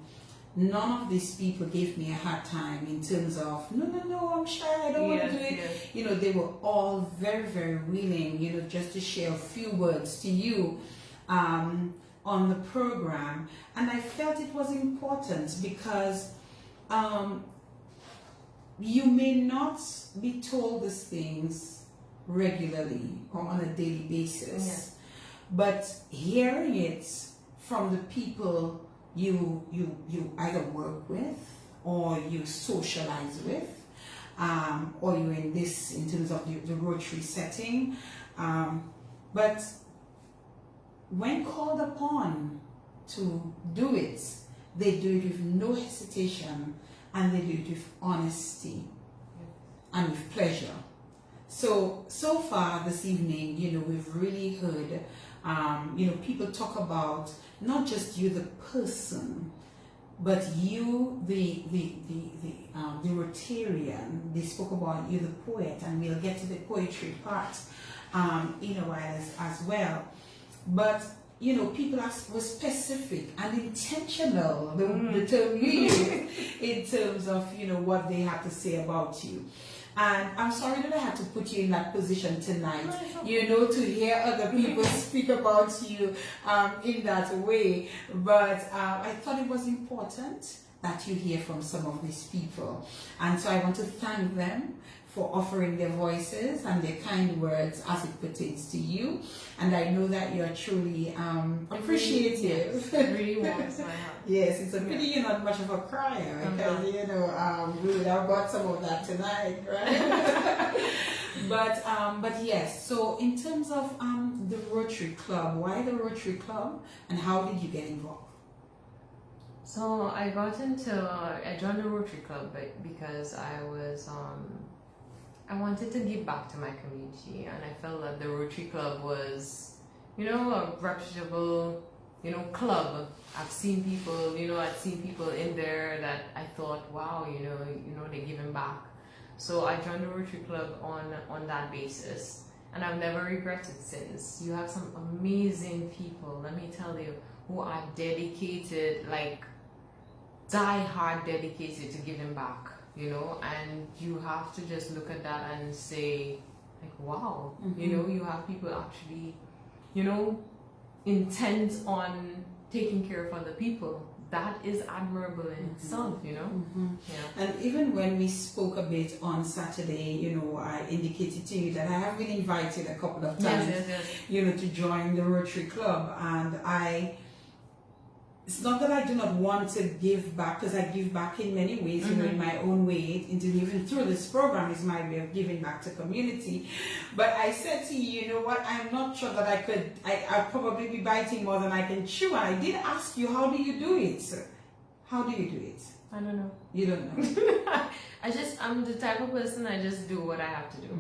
none of these people gave me a hard time in terms of, no, I'm shy, I don't want to do it. Yes. They were all very, very willing, just to share a few words to you on the program. And I felt it was important because you may not be told these things regularly or on a daily basis, but hearing it from the people you either work with or you socialize with, or you're in terms of the Rotary setting, but when called upon to do it, they do it with no hesitation, and they do it with honesty and with pleasure. So far this evening, we've really heard, people talk about not just you, the person, but you, the Rotarian. They spoke about you, the poet, and we'll get to the poetry part in a while as well. But people were specific and intentional, the term you use, in terms of what they have to say about you. And I'm sorry that I had to put you in that position tonight, to hear other people speak about you in that way. But I thought it was important that you hear from some of these people. And so I want to thank them for offering their voices and their kind words as it pertains to you. And I know that you're truly appreciative. It really warms my heart. Yes, it's a pity you're not much of a crier, because we would have got some of that tonight, right? but yes. So in terms of the Rotary Club, why the Rotary Club, and how did you get involved? So I joined the Rotary Club because I wanted to give back to my community, and I felt that the Rotary Club was, a reputable, club. I've seen people in there that I thought, wow, they're giving back. So I joined the Rotary Club on that basis, and I've never regretted since. You have some amazing people, let me tell you, who are dedicated, like die-hard dedicated to giving back. And you have to just look at that and say, like, wow, you have people actually, intent on taking care of other people. That is admirable in itself, Yeah. And even when we spoke a bit on Saturday, I indicated to you that I have been invited a couple of times, yes. To join the Rotary Club, and it's not that I do not want to give back, because I give back in many ways, in my own way. Even through this program is my way of giving back to community. But I said to you, what, I'm not sure that I'll probably be biting more than I can chew. And I did ask you, how do you do it, sir? How do you do it? I don't know. You don't know? I'm the type of person, I just do what I have to do.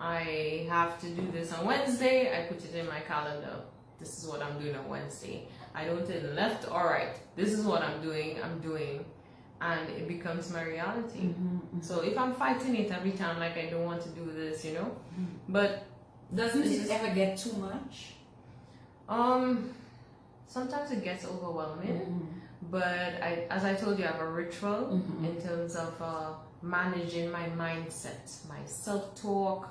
I have to do this on Wednesday, I put it in my calendar. This is what I'm doing on Wednesday. I don't tell left or right. This is what I'm doing, and it becomes my reality. So if I'm fighting it every time, like I don't want to do this, but doesn't it ever get too much? Sometimes it gets overwhelming, but as I told you, I have a ritual in terms of managing my mindset, my self-talk,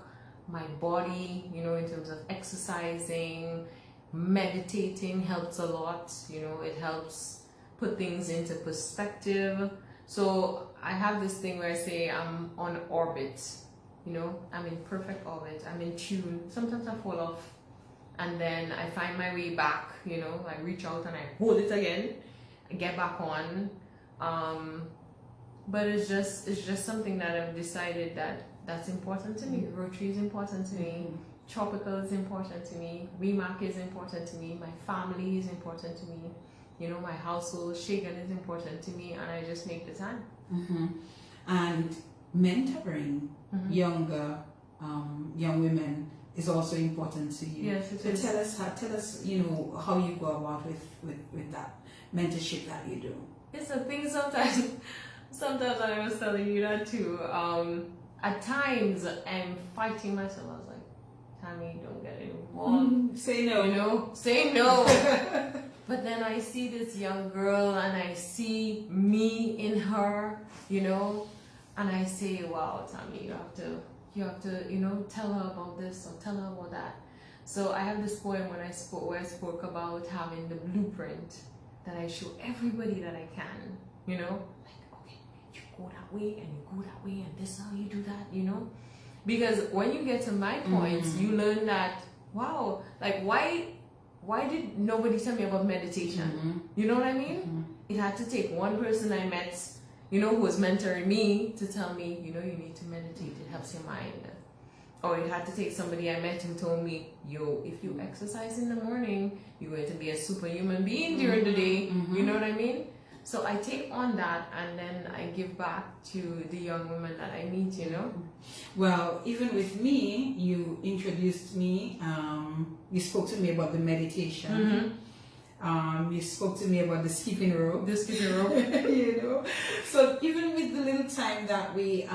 my body, in terms of exercising. Meditating helps a lot, it helps put things into perspective. So I have this thing where I say I'm on orbit, I'm in perfect orbit, I'm in tune. Sometimes I fall off, and then I find my way back, I reach out and I hold it again, I get back on. But it's just something that I've decided that's important to me. Rotary is important to me. Tropical is important to me. WIMAC is important to me. My family is important to me. My household, Shagan, is important to me, and I just make the time. And mentoring younger young women is also important to you. Yes, it so is. Tell us, how you go about with that mentorship that you do. It's a thing sometimes. Sometimes I was telling you that too. At times I'm fighting myself. I was like, Tammy, don't get involved. Say no. Say no. But then I see this young girl and I see me in her, and I say, wow, Tammy, you have to, tell her about this or tell her about that. So I have this poem where I spoke about having the blueprint that I show everybody that I can, like, okay, you go that way and you go that way and this is how you do that, Because when you get to my points, you learn that, wow, like why did nobody tell me about meditation? You know what I mean? It had to take one person I met, who was mentoring me to tell me, you need to meditate, it helps your mind. Or it had to take somebody I met who told me, if you exercise in the morning, you're going to be a superhuman being during the day. You know what I mean? So I take on that and then I give back to the young women that I meet, you know. Well, even with me, you introduced me, you spoke to me about the meditation. You spoke to me about the skipping rope. The skipping rope. You know, so even with the little time that we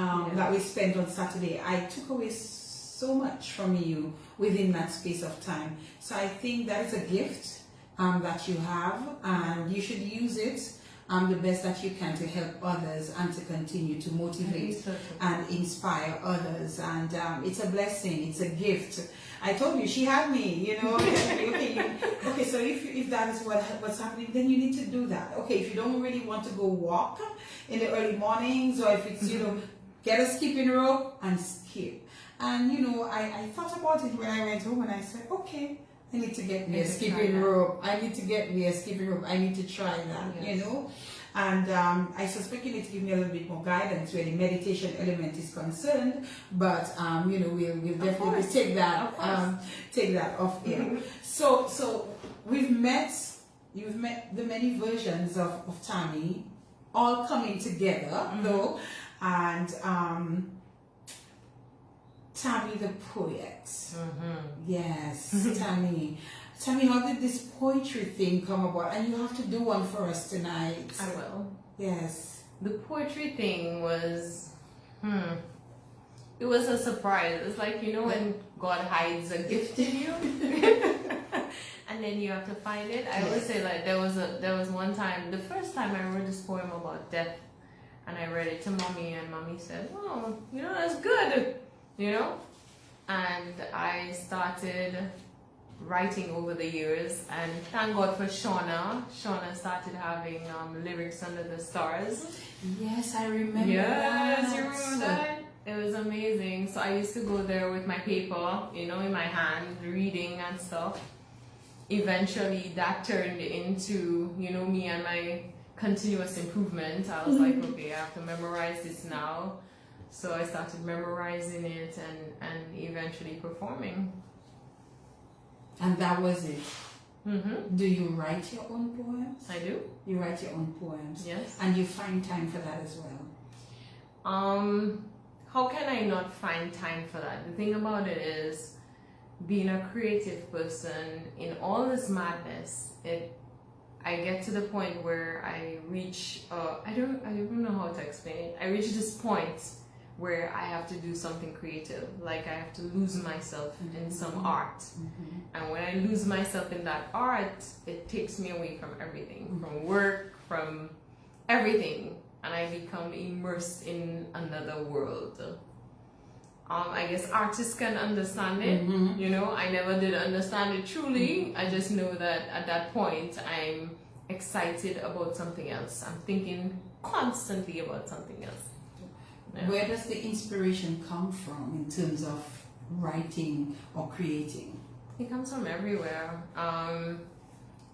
spent on Saturday, I took away so much from you within that space of time. So I think that is a gift that you have, and you should use it the best that you can to help others and to continue to motivate and inspire others. And it's a blessing, it's a gift. I told you, she had me, you know. Okay, so if that is what's happening, then you need to do that. Okay, if you don't really want to go walk in the early mornings, or if it's, you know, get a skipping rope and skip. And, you know, I thought about it when I went home, and I said, okay, I need to get me a skipping rope. I need to get me a skipping rope. I need to try that, you know. And I suspect you need to give me a little bit more guidance where the meditation element is concerned. But you know, we'll definitely take that off here. So you've met the many versions of Tammy, all coming together though, and Tammy the poet. Yes, Tammy. Tell me, how did this poetry thing come about? And you have to do one for us tonight. I will. Yes. The poetry thing was, it was a surprise. It's like, you know, when God hides a gift in you, and then you have to find it. I always say, like, there was one time, the first time I wrote this poem about death, and I read it to mommy, and mommy said, "Oh, you know, that's good," you know, and I started writing over the years, and thank God for Shauna. Shauna started having lyrics under the stars. Yes, I remember. Yes, you remember that? It was amazing. So I used to go there with my paper, you know, in my hand, reading and stuff. Eventually, that turned into, you know, me and my continuous improvement. I was like, okay, I have to memorize this now. So I started memorizing it and eventually performing. And that was it. Do you write your own poems? I do. You write your own poems? Yes. And you find time for that as well? How can I not find time for that? The thing about it is, being a creative person, in all this madness, I get to the point where I reach, I don't know how to explain it. I reach this point where I have to do something creative, like I have to lose myself in some art. And when I lose myself in that art, it takes me away from everything, from work, from everything, and I become immersed in another world. I guess artists can understand it, you know. I never did understand it truly. I just know that at that point, I'm excited about something else. I'm thinking constantly about something else. Yeah. Where does the inspiration come from in terms of writing or creating? It comes from everywhere.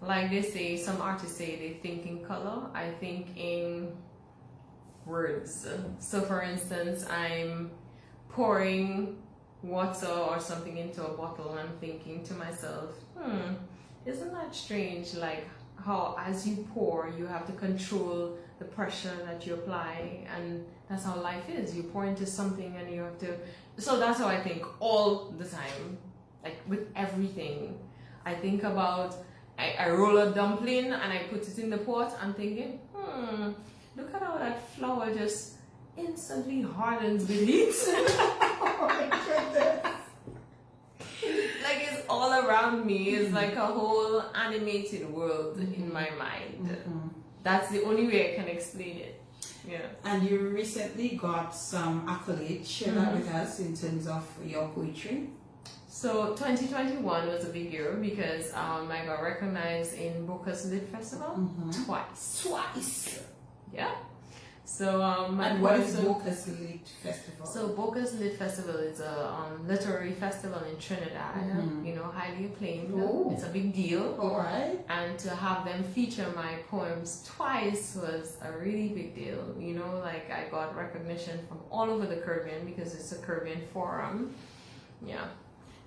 Like they say, some artists say they think in color. I think in words. So for instance, I'm pouring water or something into a bottle, and I'm thinking to myself, isn't that strange? Like how as you pour, you have to control the pressure that you apply, and that's how life is. You pour into something and you have to, so that's how I think all the time, like with everything. I think about, I roll a dumpling and I put it in the pot. I'm thinking, look at how that flour just instantly hardens with heat. Oh my goodness. Like it's all around me. It's like a whole animated world in my mind. That's the only way I can explain it. Yeah. And you recently got some accolades. Share that with us in terms of your poetry. So 2021 was a big year because I got recognized in Boca's Lit Festival twice. Yeah. So and what is Boca's Lit Festival? So Boca's Lit Festival is a literary festival in Trinidad. You know, highly acclaimed. It's a big deal. All right. And to have them feature my poems twice was a really big deal. You know, like I got recognition from all over the Caribbean because it's a Caribbean forum. Yeah.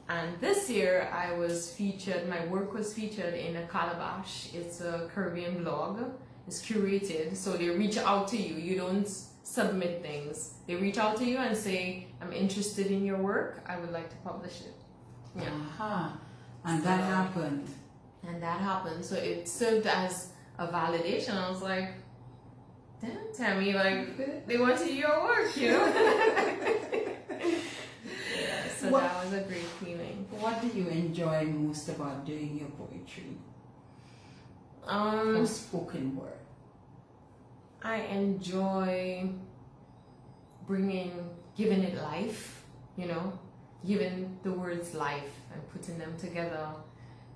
And this year I was featured, my work was featured in a Calabash. It's a Caribbean blog. is curated, so they reach out to you. You don't submit things. They reach out to you and say, I'm interested in your work, I would like to publish it. Yeah. And that happened. And that happened. So it served as a validation. I was like, damn, Tammy, like, they want to hear your work, you know? Yeah, so that was a great feeling. What do you enjoy most about doing your poetry? Or spoken word? I enjoy giving it life, you know, giving the words life and putting them together.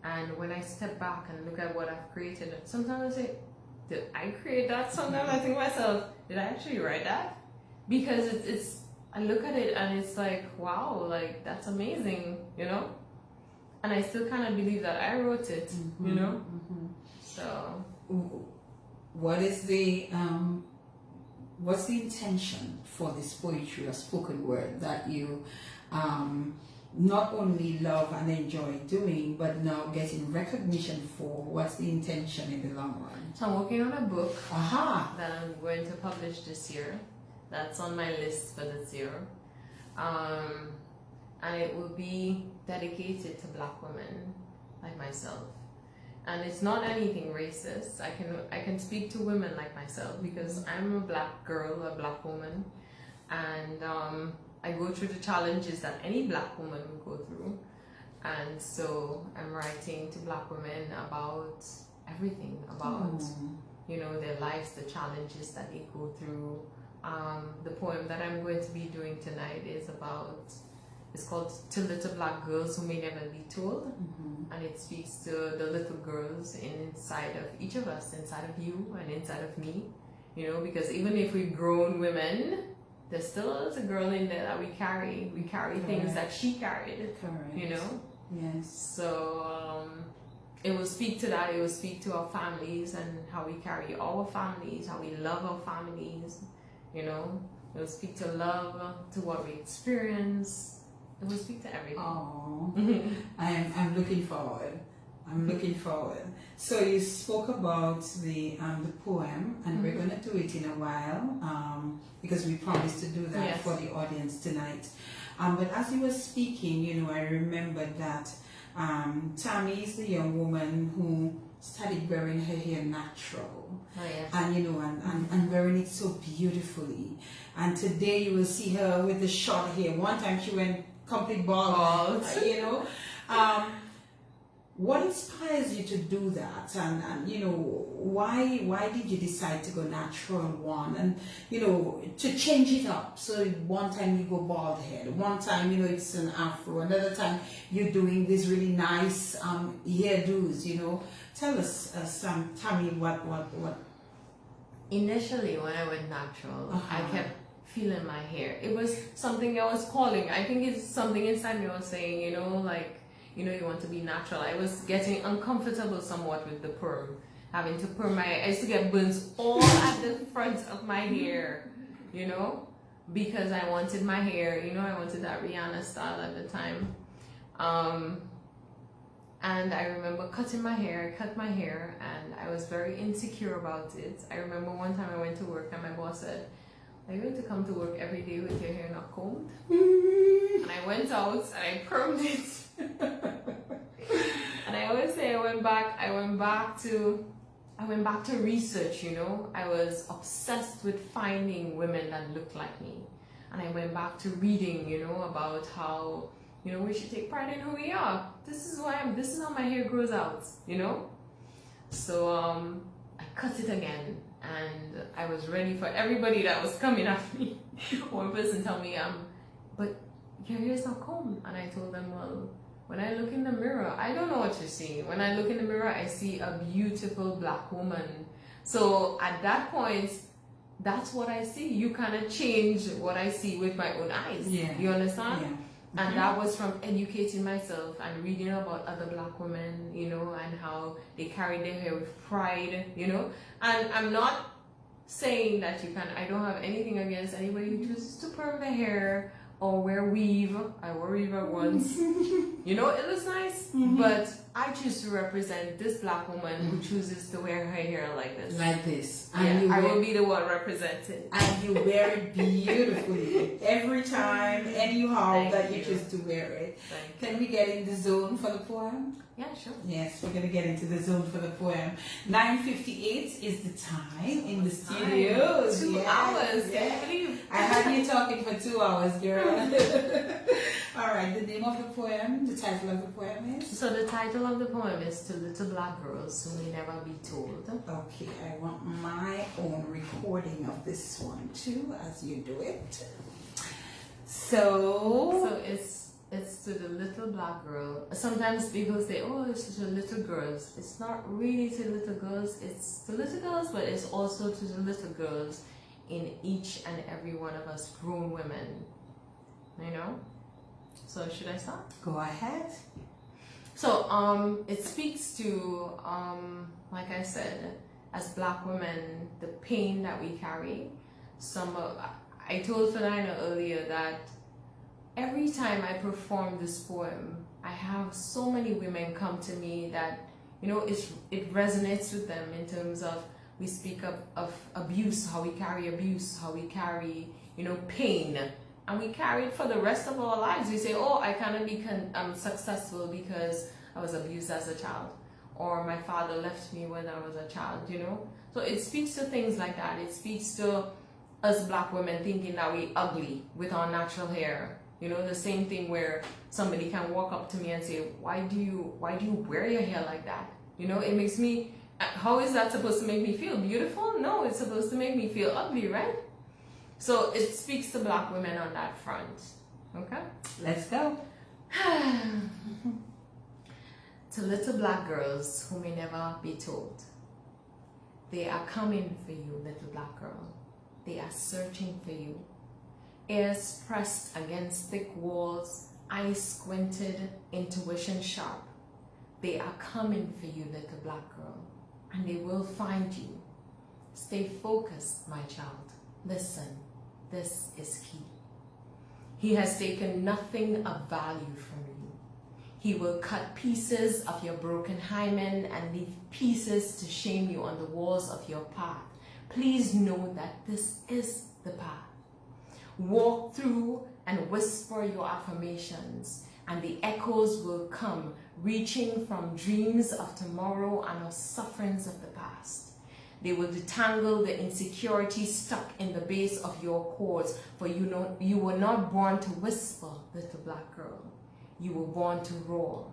And when I step back and look at what I've created, sometimes I say, did I create that? Sometimes I think to myself, did I actually write that? Because it's I look at it and it's like, wow, like that's amazing, you know? And I still kind of believe that I wrote it, you know? So what is what's the intention for this poetry or spoken word that you not only love and enjoy doing, but now getting recognition for? What's the intention in the long run? So I'm working on a book Aha! that I'm going to publish this year. That's on my list for this year. And it will be dedicated to Black women like myself. And it's not anything racist. I can speak to women like myself because I'm a Black girl, a Black woman, and I go through the challenges that any Black woman would go through. And so I'm writing to Black women about everything, about you know, their lives, the challenges that they go through. The poem that I'm going to be doing tonight is it's called To Little Black Girls Who May Never Be Told, and it speaks to the little girls inside of each of us, inside of you and inside of me, you know, because even if we're grown women, there's still a little girl in there that we carry things that she carried. Correct. You know. Yes. So it will speak to that. It will speak to our families and how we carry our families, how we love our families, you know. It will speak to love, to what we experience. It will speak to everything. Oh, I'm looking forward. I'm looking forward. So you spoke about the poem, and we're going to do it in a while because we promised to do that for the audience tonight. But as you were speaking, you know, I remembered that Tammy is the young woman who started wearing her hair natural. Oh, yes. And you know, and wearing it so beautifully. And today you will see her with the short hair. One time she went complete bald. You know. What inspires you to do that, and you know, why did you decide to go natural one, and you know, to change it up? So one time you go bald head, one time, you know, it's an afro, another time you're doing these really nice hairdos. You know, tell us, Tammy, what? Initially, when I went natural, I kept feeling my hair. It was something I was calling. I think it's something inside me was saying, you know, like, you know, you want to be natural. I was getting uncomfortable somewhat with the perm, having to perm my hair. I used to get burns all at the front of my hair, you know, because I wanted my hair, you know, I wanted that Rihanna style at the time. And I remember cutting my hair, I cut my hair, and I was very insecure about it. I remember one time I went to work and my boss said, are you going to come to work every day with your hair not combed? And I went out and I permed it. And I always say I went back to research, you know. I was obsessed with finding women that looked like me. And I went back to reading, you know, about how, you know, we should take pride in who we are. This is who I am. This is how my hair grows out, you know. So I cut it again, and I was ready for everybody that was coming at me. One person told me, but your hair is not combed. And I told them, well, when I look in the mirror, I don't know what you see. When I look in the mirror, I see a beautiful Black woman. So at that point, that's what I see. You kind of change what I see with my own eyes. Yeah. You understand? Yeah. And that was from educating myself and reading about other Black women, you know, and how they carry their hair with pride, you know. And I'm not saying that you can, I don't have anything against anybody who chooses to perm their hair or wear weave. I wore weave once. You know, it looks nice, but I choose to represent this black woman who chooses to wear her hair like this. Like this. Yeah, And I will be the one representing. and you wear it beautifully every time, anyhow Thank that you you. choose to wear it. Thank Can we get in the zone for the poem? Yeah, sure. Yes, we're gonna get into the zone for the poem. 9:58 is the time in the studios. 2 Yes, hours. yes. Can you believe? I had you talking for 2 hours, girl. All right, the name of the poem, the title of the poem is? So the title of the poem is To Little Black Girls Who May Never Be Told. Okay, I want my own recording of this one too, as you do it. So it's to the little black girl. Sometimes people say, oh, it's to the little girls. It's not really to little girls, it's to little girls, but it's also to the little girls in each and every one of us grown women. You know? So should I start? Go ahead. So it speaks to like I said, as black women, the pain that we carry. I told Ferdina earlier that every time I perform this poem, I have so many women come to me that, you know, it resonates with them in terms of we speak of abuse, how we carry, you know, pain. And we carry it for the rest of our lives. We say, oh, I cannot be successful because I was abused as a child. Or my father left me when I was a child, you know. So it speaks to things like that. It speaks to us black women thinking that we ugly with our natural hair. You know, the same thing where somebody can walk up to me and say, why do you wear your hair like that? You know, it makes me, how is that supposed to make me feel beautiful? No, it's supposed to make me feel ugly, right? So it speaks to black women on that front. Okay? Let's go. To little black girls who may never be told. They are coming for you, little black girl. They are searching for you. Ears pressed against thick walls, eyes squinted, intuition sharp. They are coming for you, little black girl, and they will find you. Stay focused, my child. Listen, this is key. He has taken nothing of value from you. He will cut pieces of your broken hymen and leave pieces to shame you on the walls of your path. Please know that this is the path. Walk through and whisper your affirmations, and the echoes will come, reaching from dreams of tomorrow and of sufferings of the past. They will detangle the insecurity stuck in the base of your cords, for you were not born to whisper, little black girl. You were born to roar.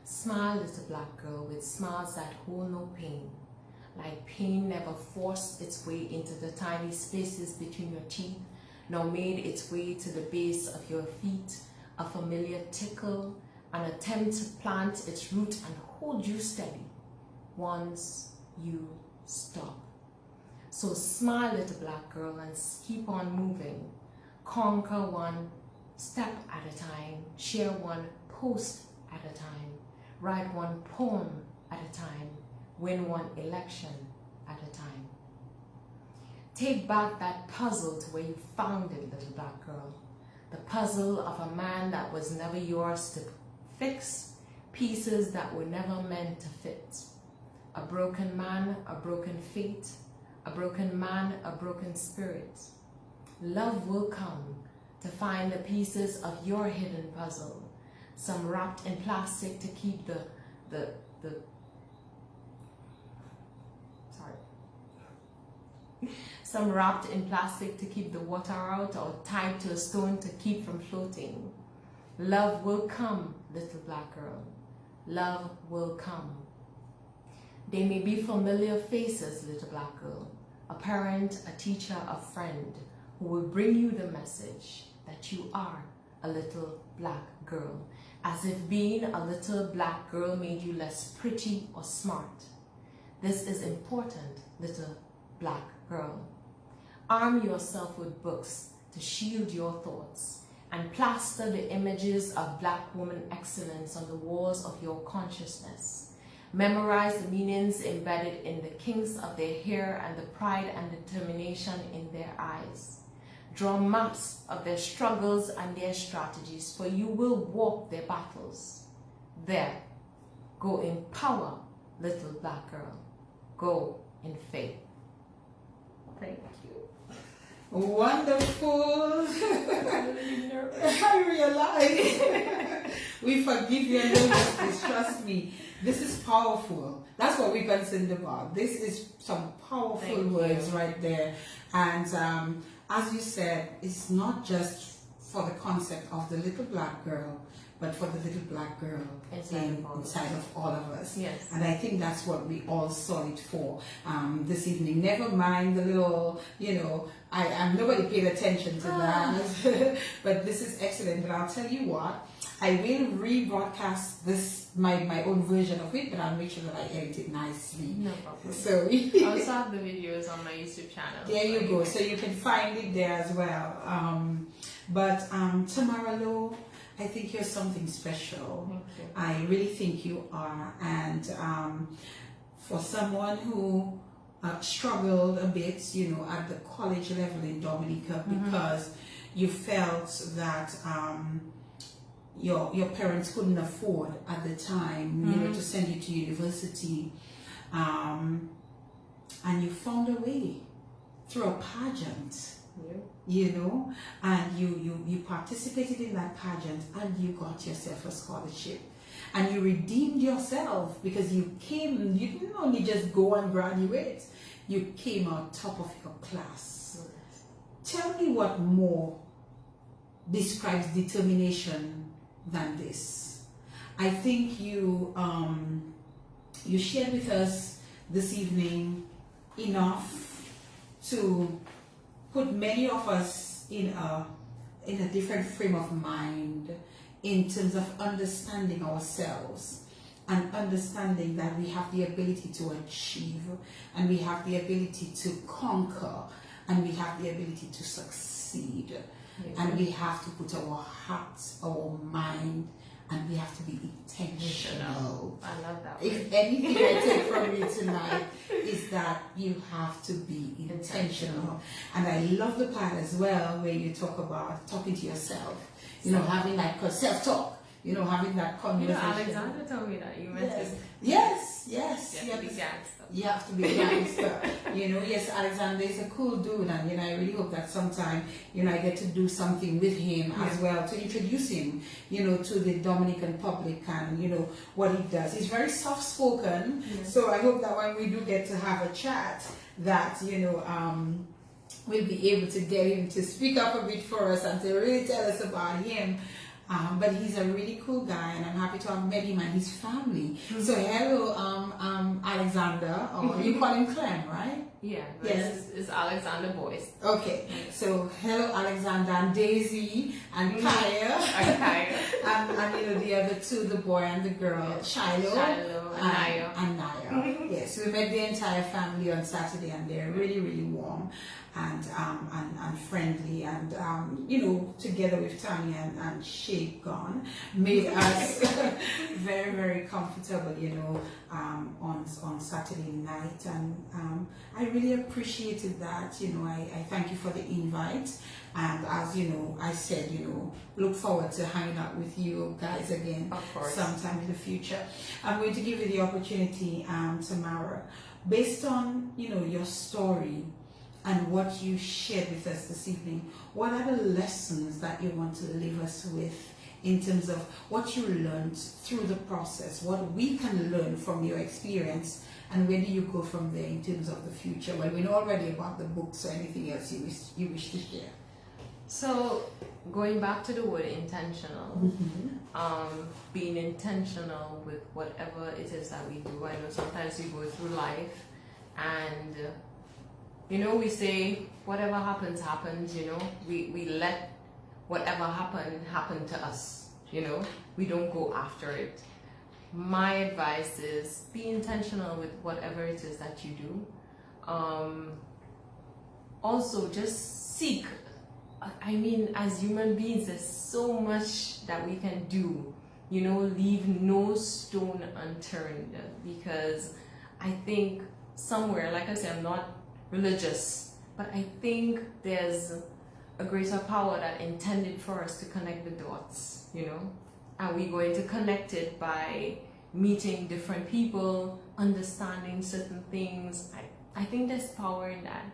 Smile, little black girl, with smiles that hold no pain. Like pain never forced its way into the tiny spaces between your teeth, nor made its way to the base of your feet, a familiar tickle, an attempt to plant its root and hold you steady once you stop. So smile, little black girl, and keep on moving. Conquer one step at a time, share one post at a time, write one poem at a time, win one election at a time. Take back that puzzle to where you found it, little black girl. The puzzle of a man that was never yours to fix, pieces that were never meant to fit. A broken man, a broken fate, a broken man, a broken spirit. Love will come to find the pieces of your hidden puzzle, some wrapped in plastic to keep some wrapped in plastic to keep the water out, or tied to a stone to keep from floating. Love will come, little black girl. Love will come. They may be familiar faces, little black girl, a parent, a teacher, a friend, who will bring you the message that you are a little black girl, as if being a little black girl made you less pretty or smart. This is important, little black girl. Arm yourself with books to shield your thoughts, and plaster the images of black woman excellence on the walls of your consciousness. Memorize the meanings embedded in the kinks of their hair and the pride and determination in their eyes. Draw maps of their struggles and their strategies, for you will walk their battles. there. Go empower little black girl. Go in faith. Thank you. Wonderful. I realize we forgive your nervousness. Trust me, this is powerful. That's what we're concerned about. This is some powerful words right there. And as you said, it's not just for the concept of the little black girl, but for the little black girl inside of all of us. Yes. And I think that's what we all saw it for this evening. Never mind the little, nobody paid attention to that. But this is excellent. But I'll tell you what, I will rebroadcast this, my own version of it, but I'll make sure that I edit it nicely. No problem. So I also have the videos on my YouTube channel. there you go. So you can find it there as well. But Tamara Lowe, I think you're something special. Thank you. I really think you are. And for someone who struggled a bit, at the college level in Dominica, because you felt that your parents couldn't afford at the time, to send you to university, and you found a way through a pageant. And you participated in that pageant and you got yourself a scholarship and you redeemed yourself because you didn't only just go and graduate, you came out top of your class. Tell me what more describes determination than this. I think you shared with us this evening enough to put many of us in a different frame of mind in terms of understanding ourselves and understanding that we have the ability to achieve and we have the ability to conquer and we have the ability to succeed. And we have to put our hearts, our mind, and we have to be intentional. I love that. If anything I take from you tonight is that you have to be intentional. And I love the part as well where you talk about talking to yourself, having that self-talk, having that conversation. Alexander told me that. You meant to. Yes. You have to be gangster. You have to be a gangster. Yes, Alexander is a cool dude, and I really hope that sometime, I get to do something with him as well to introduce him, to the Dominican public and what he does. He's very soft spoken, so I hope that when we do get to have a chat, that we'll be able to get him to speak up a bit for us and to really tell us about him. But he's a really cool guy, and I'm happy to have met him and his family. So hello, Alexander, or you call him Clem, right? Yeah. Yes. It's Alexander Boyce. Okay. So hello, Alexander and Daisy and Kaya. and the other two, the boy and the girl, Shiloh and Naya. Yes, we met the entire family on Saturday, and they're really, really warm and friendly, and together with Tanya and Sheikh Gone, made us very, very comfortable, on Saturday night, and I really appreciated that. I thank you for the invite, and as I said, look forward to hanging out with you guys again sometime in the future. I'm going to give you the opportunity, Tamara, based on your story and what you shared with us this evening. What are the lessons that you want to leave us with in terms of what you learned through the process, what we can learn from your experience, and where do you go from there in terms of the future? Well, we know already about the books, or anything else you wish to share. So, going back to the word intentional, being intentional with whatever it is that we do. I know sometimes we go through life and we say whatever happens, we let whatever happen to us, we don't go after it. My advice is be intentional with whatever it is that you do. Also, just seek. As human beings, there's so much that we can do, leave no stone unturned, because I think somewhere, like I said, I'm not religious, but I think there's a greater power that intended for us to connect the dots, and we're going to connect it by meeting different people, understanding certain things. I think there's power in that.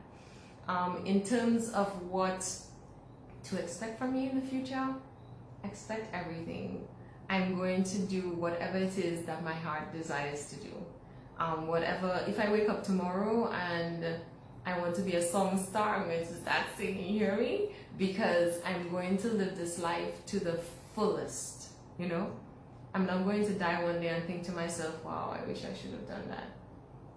In terms of what to expect from me in the future, expect everything. I'm going to do whatever it is that my heart desires to do. Whatever, if I wake up tomorrow and I want to be a song star, I'm going to start singing, you hear me? Because I'm going to live this life to the fullest, you know? I'm not going to die one day and think to myself, wow, I wish I should have done that.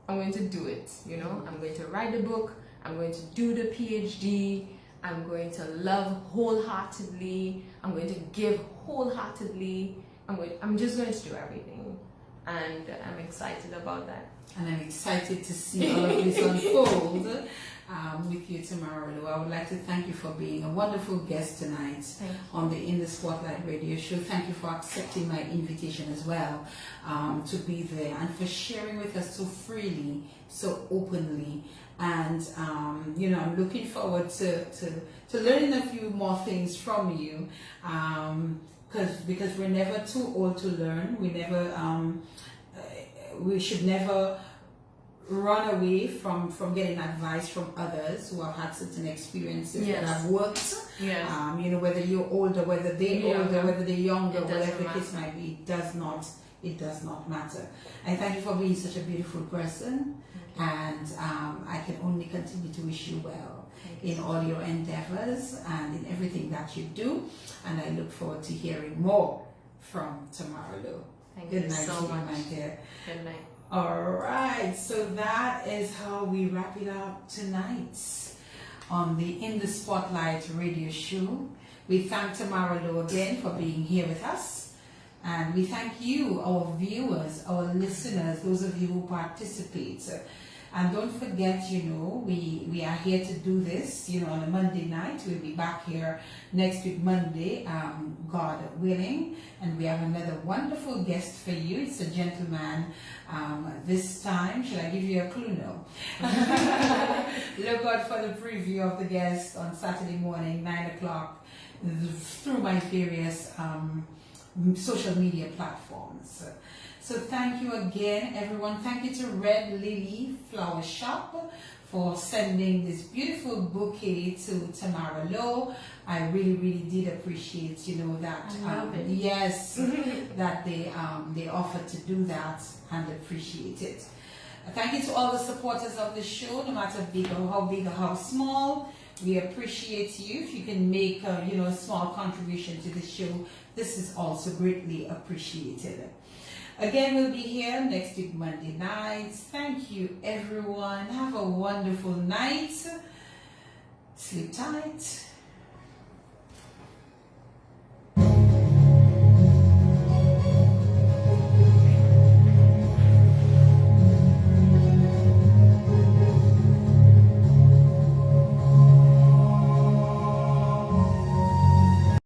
I'm going to do it, you know? I'm going to write the book, I'm going to do the PhD, I'm going to love wholeheartedly, I'm going to give wholeheartedly, I'm just going to do everything. And I'm excited about that. And I'm excited to see all of this unfold with you, Tamara Lowe. I would like to thank you for being a wonderful guest tonight on the In the Spotlight radio show. Thank you for accepting my invitation as well to be there and for sharing with us so freely, so openly. And, you know, I'm looking forward to learning a few more things from you. Because we're never too old to learn. We should never run away from getting advice from others who have had certain experiences that have worked. Yes. You know, whether you're older, whether they're older, whether they're younger, whatever the case might be, it does not matter. And thank you for being such a beautiful person. And I can only continue to wish you well in all your endeavors and in everything that you do. And I look forward to hearing more from Tamara Lowe. Thank you so much. My dear. Good night. All right, so that is how we wrap it up tonight on the In the Spotlight radio show. We thank Tamara Lowe again for being here with us. And we thank you, our viewers, our listeners, those of you who participate. And don't forget, you know, we are here to do this, you know, on a Monday night. We'll be back here next week, Monday, God willing. And we have another wonderful guest for you. It's a gentleman this time. Should I give you a clue? No. Look out for the preview of the guest on Saturday morning, 9 o'clock, through my various social media platforms. So thank you again, everyone. Thank you to Red Lily Flower Shop for sending this beautiful bouquet to Tamara Lowe. I really, really did appreciate, you know, that. I love it. Yes, that they offered to do that and appreciate it. Thank you to all the supporters of the show, no matter how big or how small. We appreciate you. If you can make you know, a small contribution to the show, this is also greatly appreciated. Again, we'll be here next week, Monday night. Thank you, everyone. Have a wonderful night. Sleep tight.